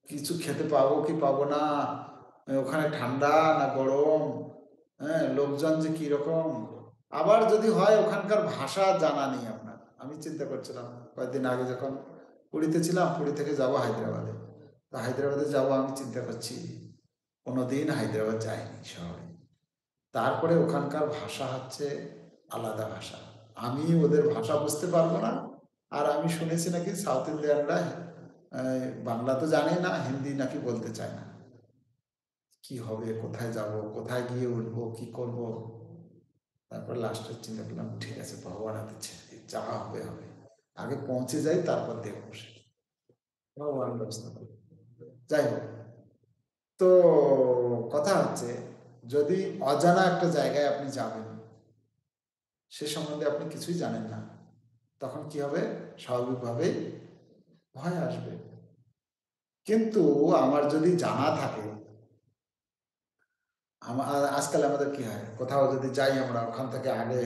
কিছু খেতে পাবো কি পাবো না, ওখানে ঠান্ডা না গরম, হ্যাঁ লোকজন যে কীরকম, আবার যদি হয় ওখানকার ভাষা জানা নেই আপনার। আমি চিন্তা করছিলাম কয়েকদিন আগে যখন পুরীতে ছিলাম, পুরী থেকে যাব হায়দ্রাবাদে, তো হায়দ্রাবাদে যাব, আমি চিন্তা করছি কোনোদিন হায়দ্রাবাদ যাইনি শহরে, তারপরে ওখানকার ভাষা হচ্ছে আলাদা ভাষা, আমি ওদের ভাষা বুঝতে পারবো না। আর আমি শুনেছি নাকি সাউথ ইন্ডিয়ানরা বাংলা তো জানে না, হিন্দি নাকি বলতে চায় না। কি হবে, কোথায় যাব, কোথায় গিয়ে উঠবো, কি করব? তারপর লাস্টে চিন্তা করলাম ঠিক আছে, ভগবান হাতে ছেড়ে দিই, যা হবে হবে, আগে পৌঁছে যাই তারপর দেখবো, ভগবান ব্যবস্থা করবে। যাই হোক, তো কথা হচ্ছে যদি অজানা একটা জায়গায় আপনি যাবেন, সে সম্বন্ধে আপনি কিছুই জানেন না, তখন কি হবে? স্বাভাবিকভাবেই ভয় আসবে। কিন্তু আমার যদি জানা থাকে, আজকাল আমাদের কি হয়, কোথাও যদি যাই আমরা, ওখান থেকে আগে,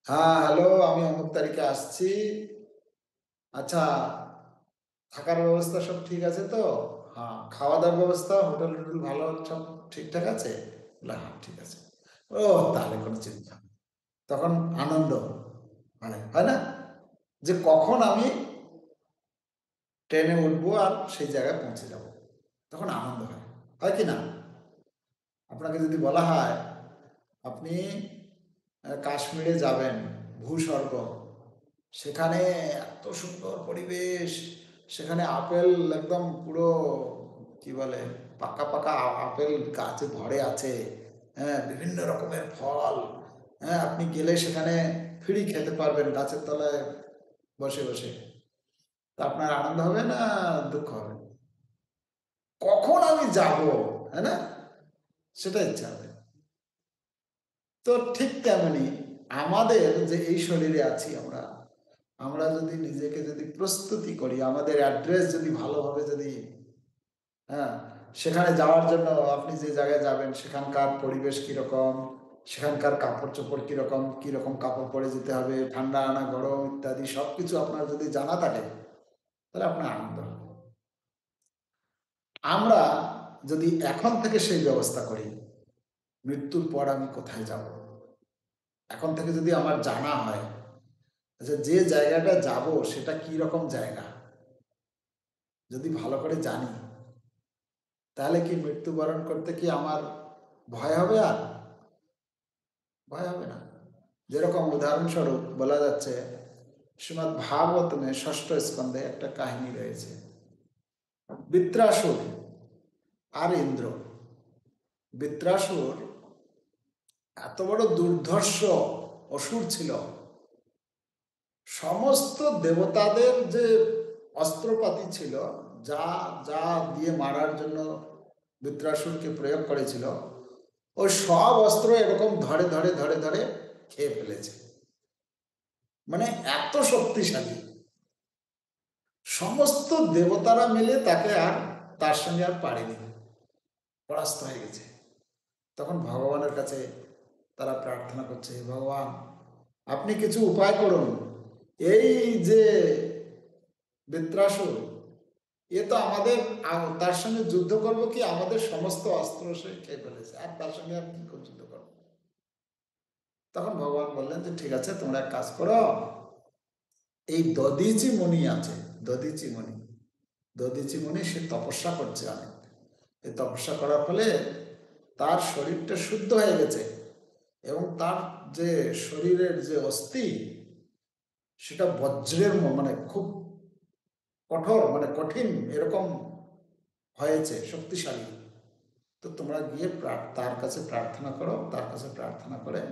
হ্যাঁ হ্যালো আমি অমুক তারিখে আসছি, আচ্ছা থাকার ব্যবস্থা সব ঠিক আছে তো? হ্যাঁ, খাওয়া দাওয়ার ব্যবস্থা, হোটেল টোটেল ভালো সব ঠিকঠাক আছে? বলে হ্যাঁ ঠিক আছে। ও তাহলে কোনো চিন্তা নেই। তখন আনন্দ মানে হয় না যে কখন আমি ট্রেনে উঠবো আর সেই জায়গায় পৌঁছে যাব, তখন আনন্দ হয়, হয় কি না? আপনাকে যদি বলা হয় আপনি কাশ্মীরে যাবেন, ভূস্বর্গ, সেখানে এত সুন্দর পরিবেশ, সেখানে আপেল একদম পুরো কি বলে পাকা পাকা আপেল গাছে ধরে আছে, হ্যাঁ, বিভিন্ন রকমের ফল, হ্যাঁ, আপনি গেলে সেখানে ফ্রি খেতে পারবেন গাছের তলায় বসে বসে। তা আপনার আনন্দ হবে না দুঃখ হবে? কখন আমি যাব, হ্যাঁ না, সেটা ইচ্ছা হবে। তো ঠিক তেমনি আমাদের যে এই শরীরে আছি আমরা, আমরা যদি নিজেকে যদি প্রস্তুতি করি, আমাদের অ্যাড্রেস যদি ভালোভাবে যদি, হ্যাঁ, সেখানে যাওয়ার জন্য আপনি যে জায়গায় যাবেন সেখানকার পরিবেশ কীরকম, সেখানকার কাপড় চোপড় কীরকম, কীরকম কাপড় পরে যেতে হবে, ঠান্ডা না গরম ইত্যাদি সব কিছু আপনার যদি জানা থাকে, তাহলে আপনার আনন্দ হবে। আমরা যদি এখন থেকে সেই ব্যবস্থা করি, মৃত্যুর পর আমি কোথায় যাব, এখন থেকে যদি আমার জানা হয়, আচ্ছা যে জায়গাটা যাব সেটা কি রকম জায়গা, যদি ভালো করে জানি, তাহলে কি মৃত্যুবরণ করতে কি আমার ভয় হবে? আর ভয় হবে না। যেরকম উদাহরণস্বরূপ বলা যাচ্ছে, শ্রীমদ্ ভাগবতমে ষষ্ঠ স্কন্ধে একটা কাহিনী রয়েছে। বৃত্রাসুর আর ইন্দ্র। বৃত্রাসুর এত বড় দুর্ধর্ষ অসুর ছিল, সমস্ত দেবতাদের যে অস্ত্রপাতি ছিল, যা যা দিয়ে মারার জন্য বৃত্রাসুরকে প্রয়োগ করেছিল, ওই সব অস্ত্র এরকম ধরে ধরে ধরে ধরে খেয়ে ফেলেছে। মানে এত শক্তিশালী, সমস্ত দেবতারা মিলে তাকে আর তার সঙ্গে আর পারেনি, পরাস্ত হয়ে গেছে। তখন ভগবানের কাছে তারা প্রার্থনা করছে, ভগবান আপনি কিছু উপায় করুন, এই যে বৃত্রাসুর, এ তো আমাদের, তার সঙ্গে যুদ্ধ করবো কি, আমাদের সমস্ত অস্ত্র সে খেয়ে ফেলেছে, আর তার সঙ্গে আর কি করে যুদ্ধ করবো? তখন ভগবান বললেন যে ঠিক আছে, তোমরা এক কাজ করো, এই দদিচি মুনি আছে, দদিচি মুনি, দদিচি মুনি সে তপস্যা করছে অনেক, এই তপস্যা করার ফলে তার শরীরটা শুদ্ধ হয়ে গেছে, এবং তার যে শরীরের যে অস্থি সেটা বজ্রের মানে খুব কঠোর, মানে কঠিন এরকম হয়েছে, শক্তিশালী। তো তোমরা গিয়ে তার কাছে প্রার্থনা করো, তার কাছে প্রার্থনা করে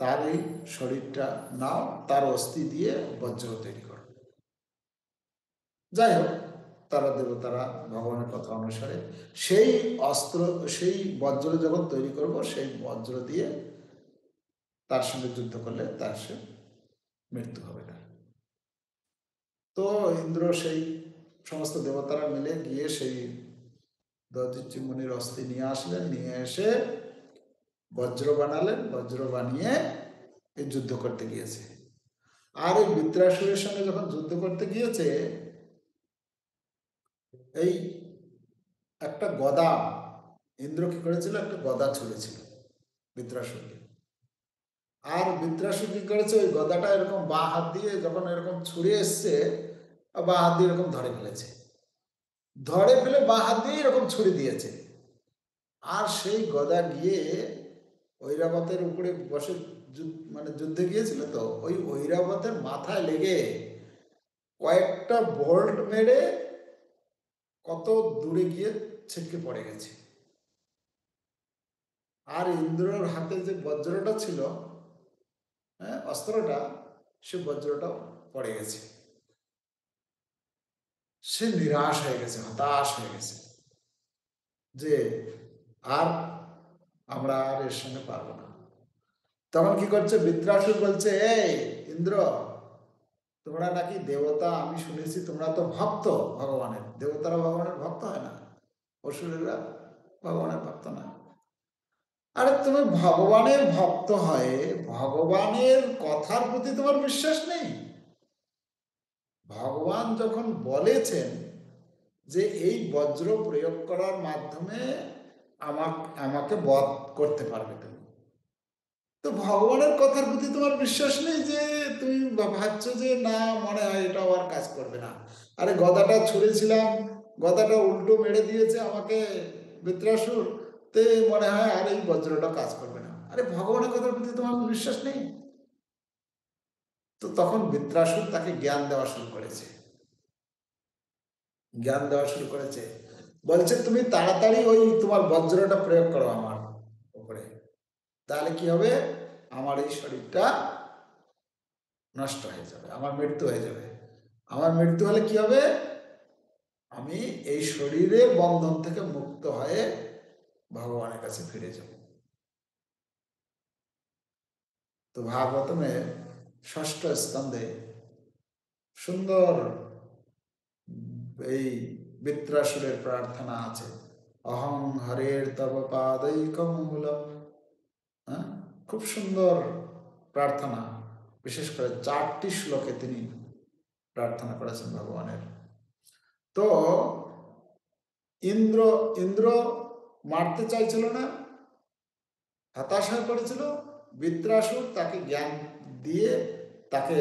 তার এই শরীরটা নাও, তার অস্থি দিয়ে বজ্র তৈরি করো। যাই হোক, তারা দেবতারা ভগবানের কথা অনুসারে সেই অস্ত্র, সেই বজ্র যখন তৈরি করব, সেই বজ্র দিয়ে তার সঙ্গে যুদ্ধ করলে তার সে মৃত্যু হবে না। তো ইন্দ্র সেই সমস্ত দেবতারা মিলে গিয়ে সেই দধিচি মুনির অস্থি নিয়ে আসলেন, নিয়ে এসে বজ্র বানালেন, বজ্র বানিয়ে এই যুদ্ধ করতে গিয়েছে। আর এই বৃত্রাসুরের সঙ্গে যখন যুদ্ধ করতে গিয়েছে, এই একটা গদা, ইন্দ্র কি করেছিল, একটা গদা ছুঁড়েছিল বৃত্রাসুরকে। আর বৃত্রাসুর কি করেছে, ওই গদাটা এরকম বাঁ হাত দিয়ে যখন এরকম ছুঁড়ে এসছে, বাঁ হাত দিয়ে এরকম ধরে ফেলেছে, ধরে ফেলে বাঁ হাত দিয়ে এরকম ছুঁড়ে দিয়েছে। আর সেই গদা গিয়ে ঐরাবতের উপরে বসে মানে যুদ্ধে গিয়েছিল, তো ওই ঐরাবতের মাথায় লেগে কয়েকটা বোল্ট মেরে কত দূরে গিয়ে ছিটকে পড়ে গেছে। আর ইন্দ্রর হাতে যে বজ্রটা ছিল, হ্যাঁ, অস্ত্রটা, সে বজ্রটাও পড়ে গেছে। সে নিরাশ হয়ে গেছে, হতাশ হয়ে গেছে, যে আর আমরা আর এর সঙ্গে পারবো না। তখন কি করছে, বৃত্রাসুর বলছে, এই ইন্দ্র, তোমরা নাকি দেবতা, আমি শুনেছি তোমরা তো ভক্ত ভগবানের, দেবতারা ভগবানের ভক্ত হয় না, অসুরেরা ভগবানের ভক্ত না। আরে তুমি ভগবানের ভক্ত হয়ে ভগবানের কথার প্রতি তোমার বিশ্বাস নেই? ভগবান যখন বলেছেন যে এই বজ্র প্রয়োগ করার মাধ্যমে আমাকে বধ করতে পারবে তুমি, তো ভগবানের কথার প্রতি তোমার বিশ্বাস নেই, যে তুমি ভাবছো যে না, মনে হয় এটা আর কাজ করবে না। আরে গদাটা ছুঁড়েছিলাম, গদাটা উল্টো মেরে দিয়েছে আমাকে বৃত্রাসুর, তে মনে হয় আর এই বজ্রটা কাজ করবে না। আরে ভগবানের কথার প্রতি তোমার বিশ্বাস নেই? তো তখন বৃত্রাসুর তাকে জ্ঞান দেওয়া শুরু করেছে, বলছে তুমি তাড়াতাড়ি ওই তোমার বজ্রটা প্রয়োগ করো আমার উপরে, তাহলে কি হবে, আমার এই শরীরটা নষ্ট হয়ে যাবে, আমার মৃত্যু হয়ে যাবে। আমার মৃত্যু হলে কি হবে, আমি এই শরীরের বন্ধন থেকে মুক্ত হয়ে ভগবানের কাছে ফিরে যাব। তো ভাগবতমে ষষ্ঠ স্কন্ধে সুন্দর এই বৃত্রাসুরের প্রার্থনা আছে, অহং হরের তব পাদৈকম মূলম। হ্যাঁ, খুব সুন্দর প্রার্থনা, বিশেষ করে 4টি শ্লোকে তিনি প্রার্থনা করেছেন ভগবানের। তো ইন্দ্র ইন্দ্র মারতে চাইছিল না, হতাশ হয়ে পড়েছিল। বৃত্রাসুর তাকে জ্ঞান দিয়ে তাকে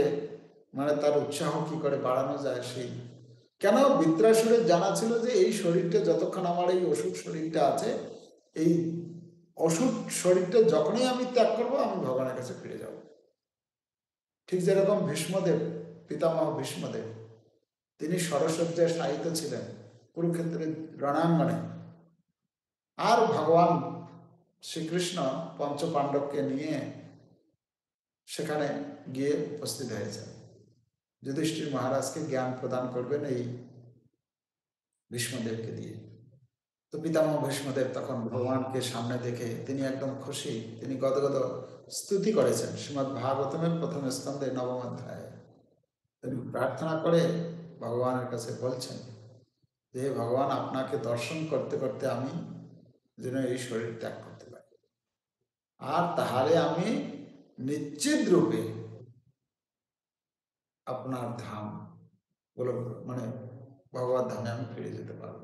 মানে তার উৎসাহ কি করে বাড়ানো যায় সেই, কেন বৃত্রাসুরের জানা ছিল যে এই শরীরটা যতক্ষণ আমার এই অসুখ শরীরটা আছে, এই অসুখ শরীরটা যখনই আমি ত্যাগ করবো আমি ভগবানের কাছে ফিরে যাব। ঠিক যেরকম ভীষ্মদেব, পিতামহ ভীষ্মদেব, তিনি সরস্বজ্জায় শায়িত ছিলেন কুরুক্ষেত্রের রণাঙ্গনে, আর ভগবান শ্রীকৃষ্ণ পঞ্চপাণ্ডবকে নিয়ে সেখানে গিয়ে উপস্থিত হয়েছেন, যুধিষ্ঠির মহারাজকে জ্ঞান প্রদান করবেন এই ভীষ্মদেবকে দিয়ে। তো পিতামহ ভীষ্মদেব তখন ভগবানকে সামনে দেখে তিনি একদম খুশি, তিনি গদগদ স্তুতি করেছেন। শ্রীমদ্ ভাগবতমের প্রথম স্কন্ধে 9ম অধ্যায়ে তিনি প্রার্থনা করে ভগবানের কাছে বলছেন যে ভগবান, আপনাকে দর্শন করতে করতে আমি যেন এই শরীর ত্যাগ করতে পারি, আর তাহলে আমি নিশ্চিত রূপে আপনার ধাম বলে মানে ভগবত ধামে আমি ফিরে যেতে পারব।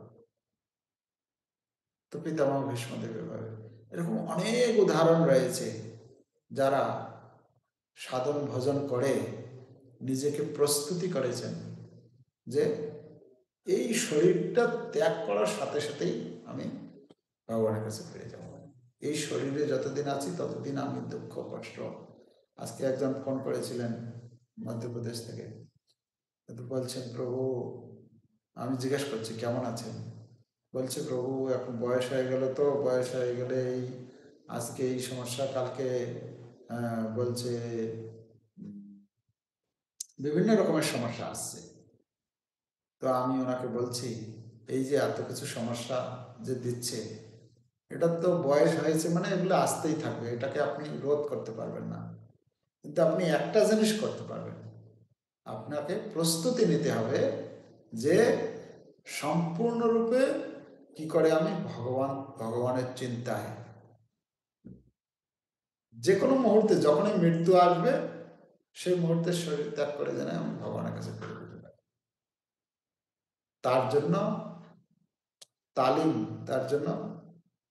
তো পিতামহ ভীষ্মদেব এভাবে, এরকম অনেক উদাহরণ রয়েছে যারা সাধন ভজন করে নিজেকে প্রস্তুতি করেছেন যে এই শরীরটা ত্যাগ করার সাথে সাথেই আমি ভগবানের কাছে ফিরে যাব। এই শরীরে যতদিন আছি ততদিন আমি দুঃখ কষ্ট। আজকে একজন ফোন করেছিলেন মধ্যপ্রদেশ থেকে, বলছেন প্রভু, আমি জিজ্ঞেস করছি কেমন আছেন, বলছে প্রভু এখন বয়স হয়ে গেল, তো বয়স হয়ে গেলে এই আজকে এই সমস্যা, কালকে বলছে বিভিন্ন রকমের সমস্যা আসছে। তো আমি ওনাকে বলছি এই যে এত কিছু সমস্যা যে দিচ্ছে, এটা তো বয়স হয়েছে মানে এগুলো আসতেই থাকবে, এটাকে আপনি রোধ করতে পারবেন না। কিন্তু আপনি একটা জিনিস করতে পারবেন, আপনাকে প্রস্তুতি নিতে হবে যে সম্পূর্ণরূপে কি করে আমি ভগবানের চিন্তায় যে কোনো মুহূর্তে যখনই মৃত্যু আসবে সেই মুহূর্তে শরীর ত্যাগ করে যেন আমি ভগবানের কাছে ফিরে যেতে পারি। তার জন্য তালিম, তার জন্য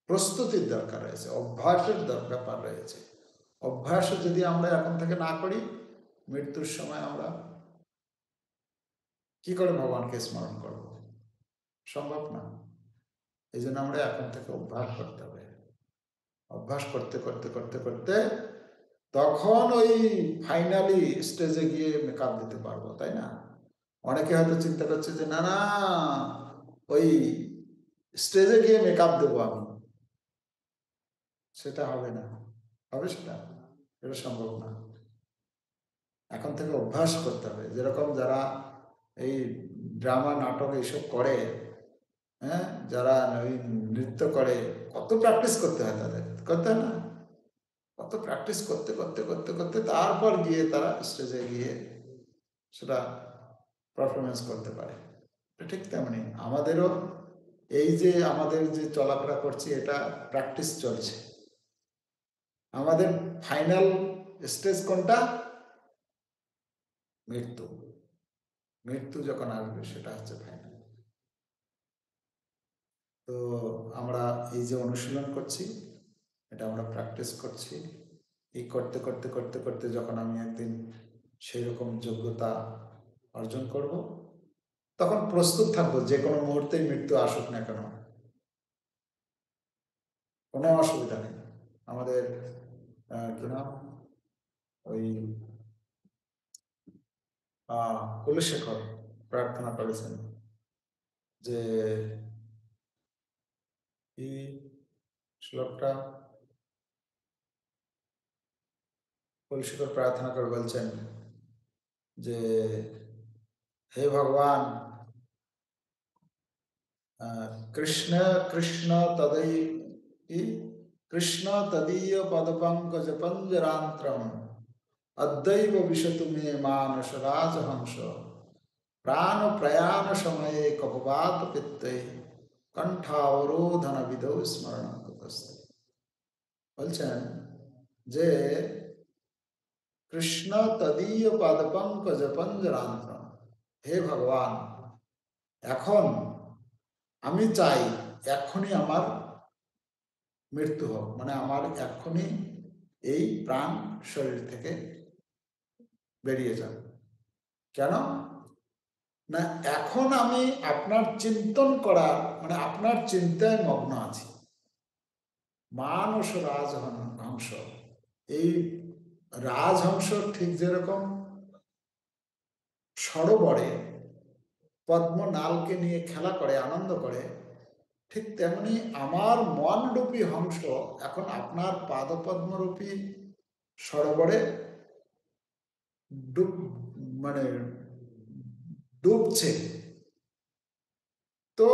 প্রস্তুতির দরকার রয়েছে, অভ্যাসের ব্যাপার রয়েছে। অভ্যাস যদি আমরা এখন থেকে না করি, মৃত্যুর সময় আমরা কি করে ভগবানকে স্মরণ করব? সম্ভব না। এই জন্য আমরা এখন থেকে অভ্যাস করতে হবে। অভ্যাস করতে করতে করতে করতে তখন ওই ফাইনালি স্টেজে গিয়ে মেকআপ দিতে পারবো, তাই না? অনেকে হয়তো চিন্তা করছে যে না না, ওই স্টেজে গিয়ে মেকআপ দেবো আমি, সেটা হবে না। হবে সেটা? এটা সম্ভব না। এখন থেকে অভ্যাস করতে হবে। যেরকম যারা এই ড্রামা নাটক এইসব করে, হ্যাঁ, যারা ওই নৃত্য করে, কত প্র্যাকটিস করতে হয় তাদের, করতে হয় না? কত প্র্যাকটিস করতে করতে করতে করতে তারপর গিয়ে তারা স্টেজে গিয়ে সেটা পারফরমেন্স করতে পারে। ঠিক তেমনি আমাদেরও এই যে আমাদের যে চলাফেরা করছি, এটা প্র্যাকটিস চলছে। আমাদের ফাইনাল স্টেজ কোনটা? মৃত্যু। মৃত্যু যখন আসবে সেটা হচ্ছে ফাইনাল। তো আমরা এই যে অনুশীলন করছি, এটা আমরা প্র্যাকটিস করছি। এই করতে করতে করতে করতে যখন আমি একদিন সেই রকম যোগ্যতা অর্জন করব, তখন প্রস্তুত থাকবো যে কোনো মুহূর্তেই মৃত্যু আসুক না কেন, কোনো অসুবিধা নেই। আমাদের কি নাম, ওই কুলশেখর প্রার্থনা করেছেন যে কি শ্লোকটা, কুলশেখর প্রার্থনা করে বলছেন যে হে ভগবান, কৃষ্ণ কৃষ্ণ তদৈ কি কৃষ্ণ তদীয় পদপঙ্কজ পঞ্জরান্ত্রম অদ্বৈব বিশতু মে মানস রাজহংস প্রাণ প্রয়াণ সময়ে কপবাত পিত্তে কণ্ঠাবরোধন বিধৌ স্মরণ কুতস্তে। বলছেন যে কৃষ্ণ তদীয় পদপঙ্কজ পঞ্জরান্ত্রম, হে ভগবান, এখন আমি চাই এক্ষুনি আমার মৃত্যু হোক, মানে আমার এক্ষুনি এই প্রাণ শরীর থেকে বেরিয়ে যাবে। কেন না, এখন আমি আপনার চিন্তন করার, মানে আপনার চিন্তায় মগ্ন আছি। মানস রাজহংস, এই রাজহংস ঠিক যেরকম সরোবরে পদ্মনালকে নিয়ে খেলা করে, আনন্দ করে, ঠিক তেমনি আমার মনরূপী হংস এখন আপনার পাদপদ্মরূপী সরোবরে ডুব মানে ডুবছে। তো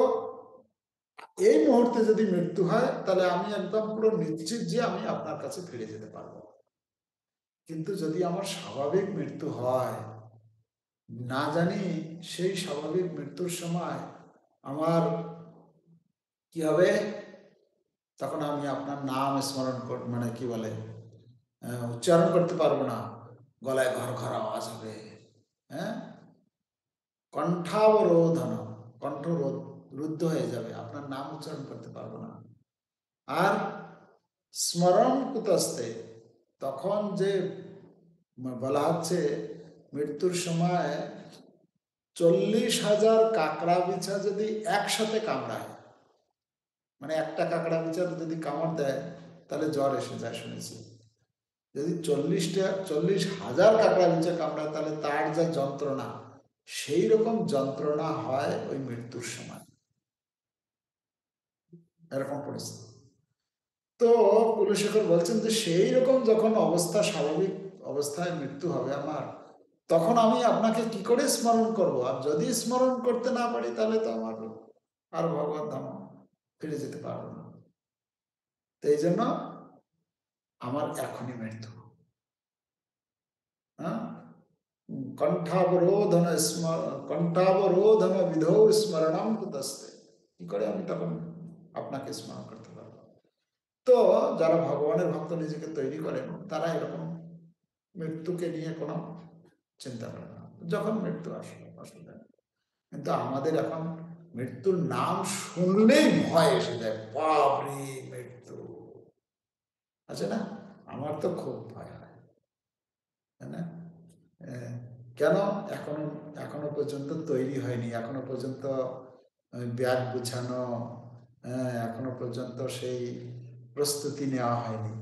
এই মুহূর্তে যদি মৃত্যু হয় তাহলে আমি একদম পুরো নিশ্চিত যে আমি আপনার কাছে ফিরে যেতে পারবো। কিন্তু যদি আমার স্বাভাবিক মৃত্যু হয়, না জানি সেই স্বাভাবিক মৃত্যুর সময় আমার কি হবে, তখন আমি আপনার নাম স্মরণ মানে কি বলে উচ্চারণ করতে পারবো না, গলায় ঘর ঘর আওয়াজ হবে, হ্যাঁ, কণ্ঠাবরোধন, কণ্ঠ রুদ্ধ হয়ে যাবে, আপনার নাম উচ্চারণ করতে পারবো না। আর স্মরণ কুতস্তে, তখন যে বলা হচ্ছে মৃত্যুর সময় 40,000 কাঁকড়া বিছা যদি একসাথে কামড়ায়, মানে একটা কাঁকড়া বিছা যদি কামড় দেয় তাহলে জ্বর এসে যায় শুনেছি। যদি 40,000 কাঁকড়া বিছা কামড়ায় তাহলে তার যা যন্ত্রণা, সেই রকম যন্ত্রণা হয় ওই মৃত্যুর সময়, এরকম পরিস্থিতি। তো কুলশেখর বলছেন যে সেই রকম যখন অবস্থা, স্বাভাবিক অবস্থায় মৃত্যু হবে আমার, তখন আমি আপনাকে কি করে স্মরণ করব? আর যদি স্মরণ করতে না পারি তাহলে তো আমার আর ভগবত ধাম ফিরে যেতে পারবো না। তো এই জন্য আমার এখনই মৃত্যু। হ্যাঁ, কণ্ঠাবরোধন কণ্ঠাবরোধন বিধৌ স্মরণম কুতস্তে, কি করে আমি তখন আপনাকে স্মরণ করতে পারবো? তো যারা ভগবানের ভক্ত নিজেকে তৈরি করেন তারা এরকম মৃত্যুকে নিয়ে কোনো চিন্তা করে না, যখন মৃত্যু আসবে অসুবিধা নেই। কিন্তু আমাদের এখন মৃত্যুর নাম শুনলেই ভয় এসে যায়, বাপরে মৃত্যু, আছে না? আমার তো খুব ভয় হয়, তাই না? কেন এখনো এখনো পর্যন্ত তৈরি হয়নি, এখনো পর্যন্ত ব্যাগ গুছানো, এখনো পর্যন্ত সেই প্রস্তুতি নেওয়া হয়নি।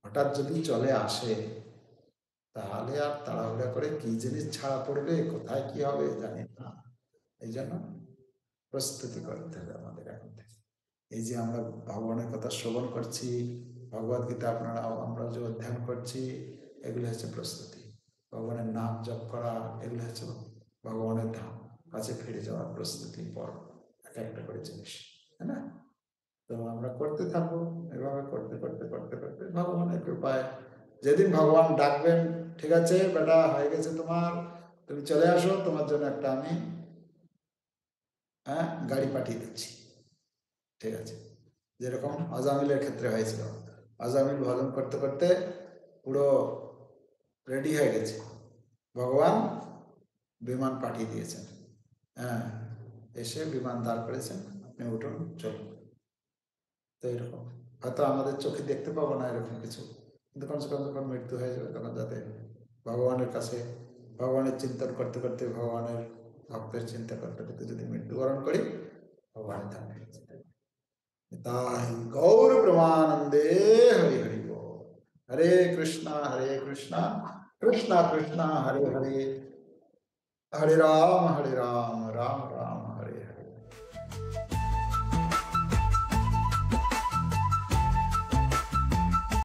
হঠাৎ যদি চলে আসে তাহলে আর তাড়াহুড়া করে কি জিনিস ছাড়া পড়বে, কোথায় কি হবে জানি না। এই জন্য প্রস্তুতি করতে হবে আমাদের এখন থেকে। এই যে আমরা ভগবানের কথা শ্রবণ করছি, ভগবদ গীতা আমরা যে অধ্যয়ন করছি, এগুলো হচ্ছে প্রস্তুতি। ভগবানের নাম জপ করা, এগুলো হচ্ছে ভগবানের ধাম কাছে ফিরে যাওয়ার প্রস্তুতি পর একটা একটা করে জিনিস, তাই না? তো আমরা করতে থাকবো, এভাবে করতে করতে করতে করতে ভগবানের কৃপায় যেদিন ভগবান ডাকবেন, ঠিক আছে বেটা হয়ে গেছে তোমার, তুমি চলে আসো, তোমার জন্য একটা আমি গাড়ি পাঠিয়ে দিচ্ছি, ঠিক আছে? যেরকম আজামিলের ক্ষেত্রে হয়েছিল, আজামিল ভজন করতে করতে পুরো রেডি হয়ে গেছে, ভগবান বিমান পাঠিয়ে দিয়েছেন, হ্যাঁ, এসে বিমান দাঁড় করেছেন, আপনি উঠুন চলুন। তো এরকম হয়তো আমাদের চোখে দেখতে পাবো না এরকম কিছু, কিন্তু কমসে কম যখন মৃত্যু হয়ে যাবে তখন যাতে ভগবানের কাছে, ভগবানের চিন্তন করতে করতে, ভগবানের ভক্তের চিন্তা করতে করতে যদি মৃত্যুবরণ করি, ভগবানের ধামে তাই গৌর ব্রহ্মানন্দে হরি হরি বল। हरे कृष्णा कृष्णा कृष्णा हरे हरे, हरे राम राम राम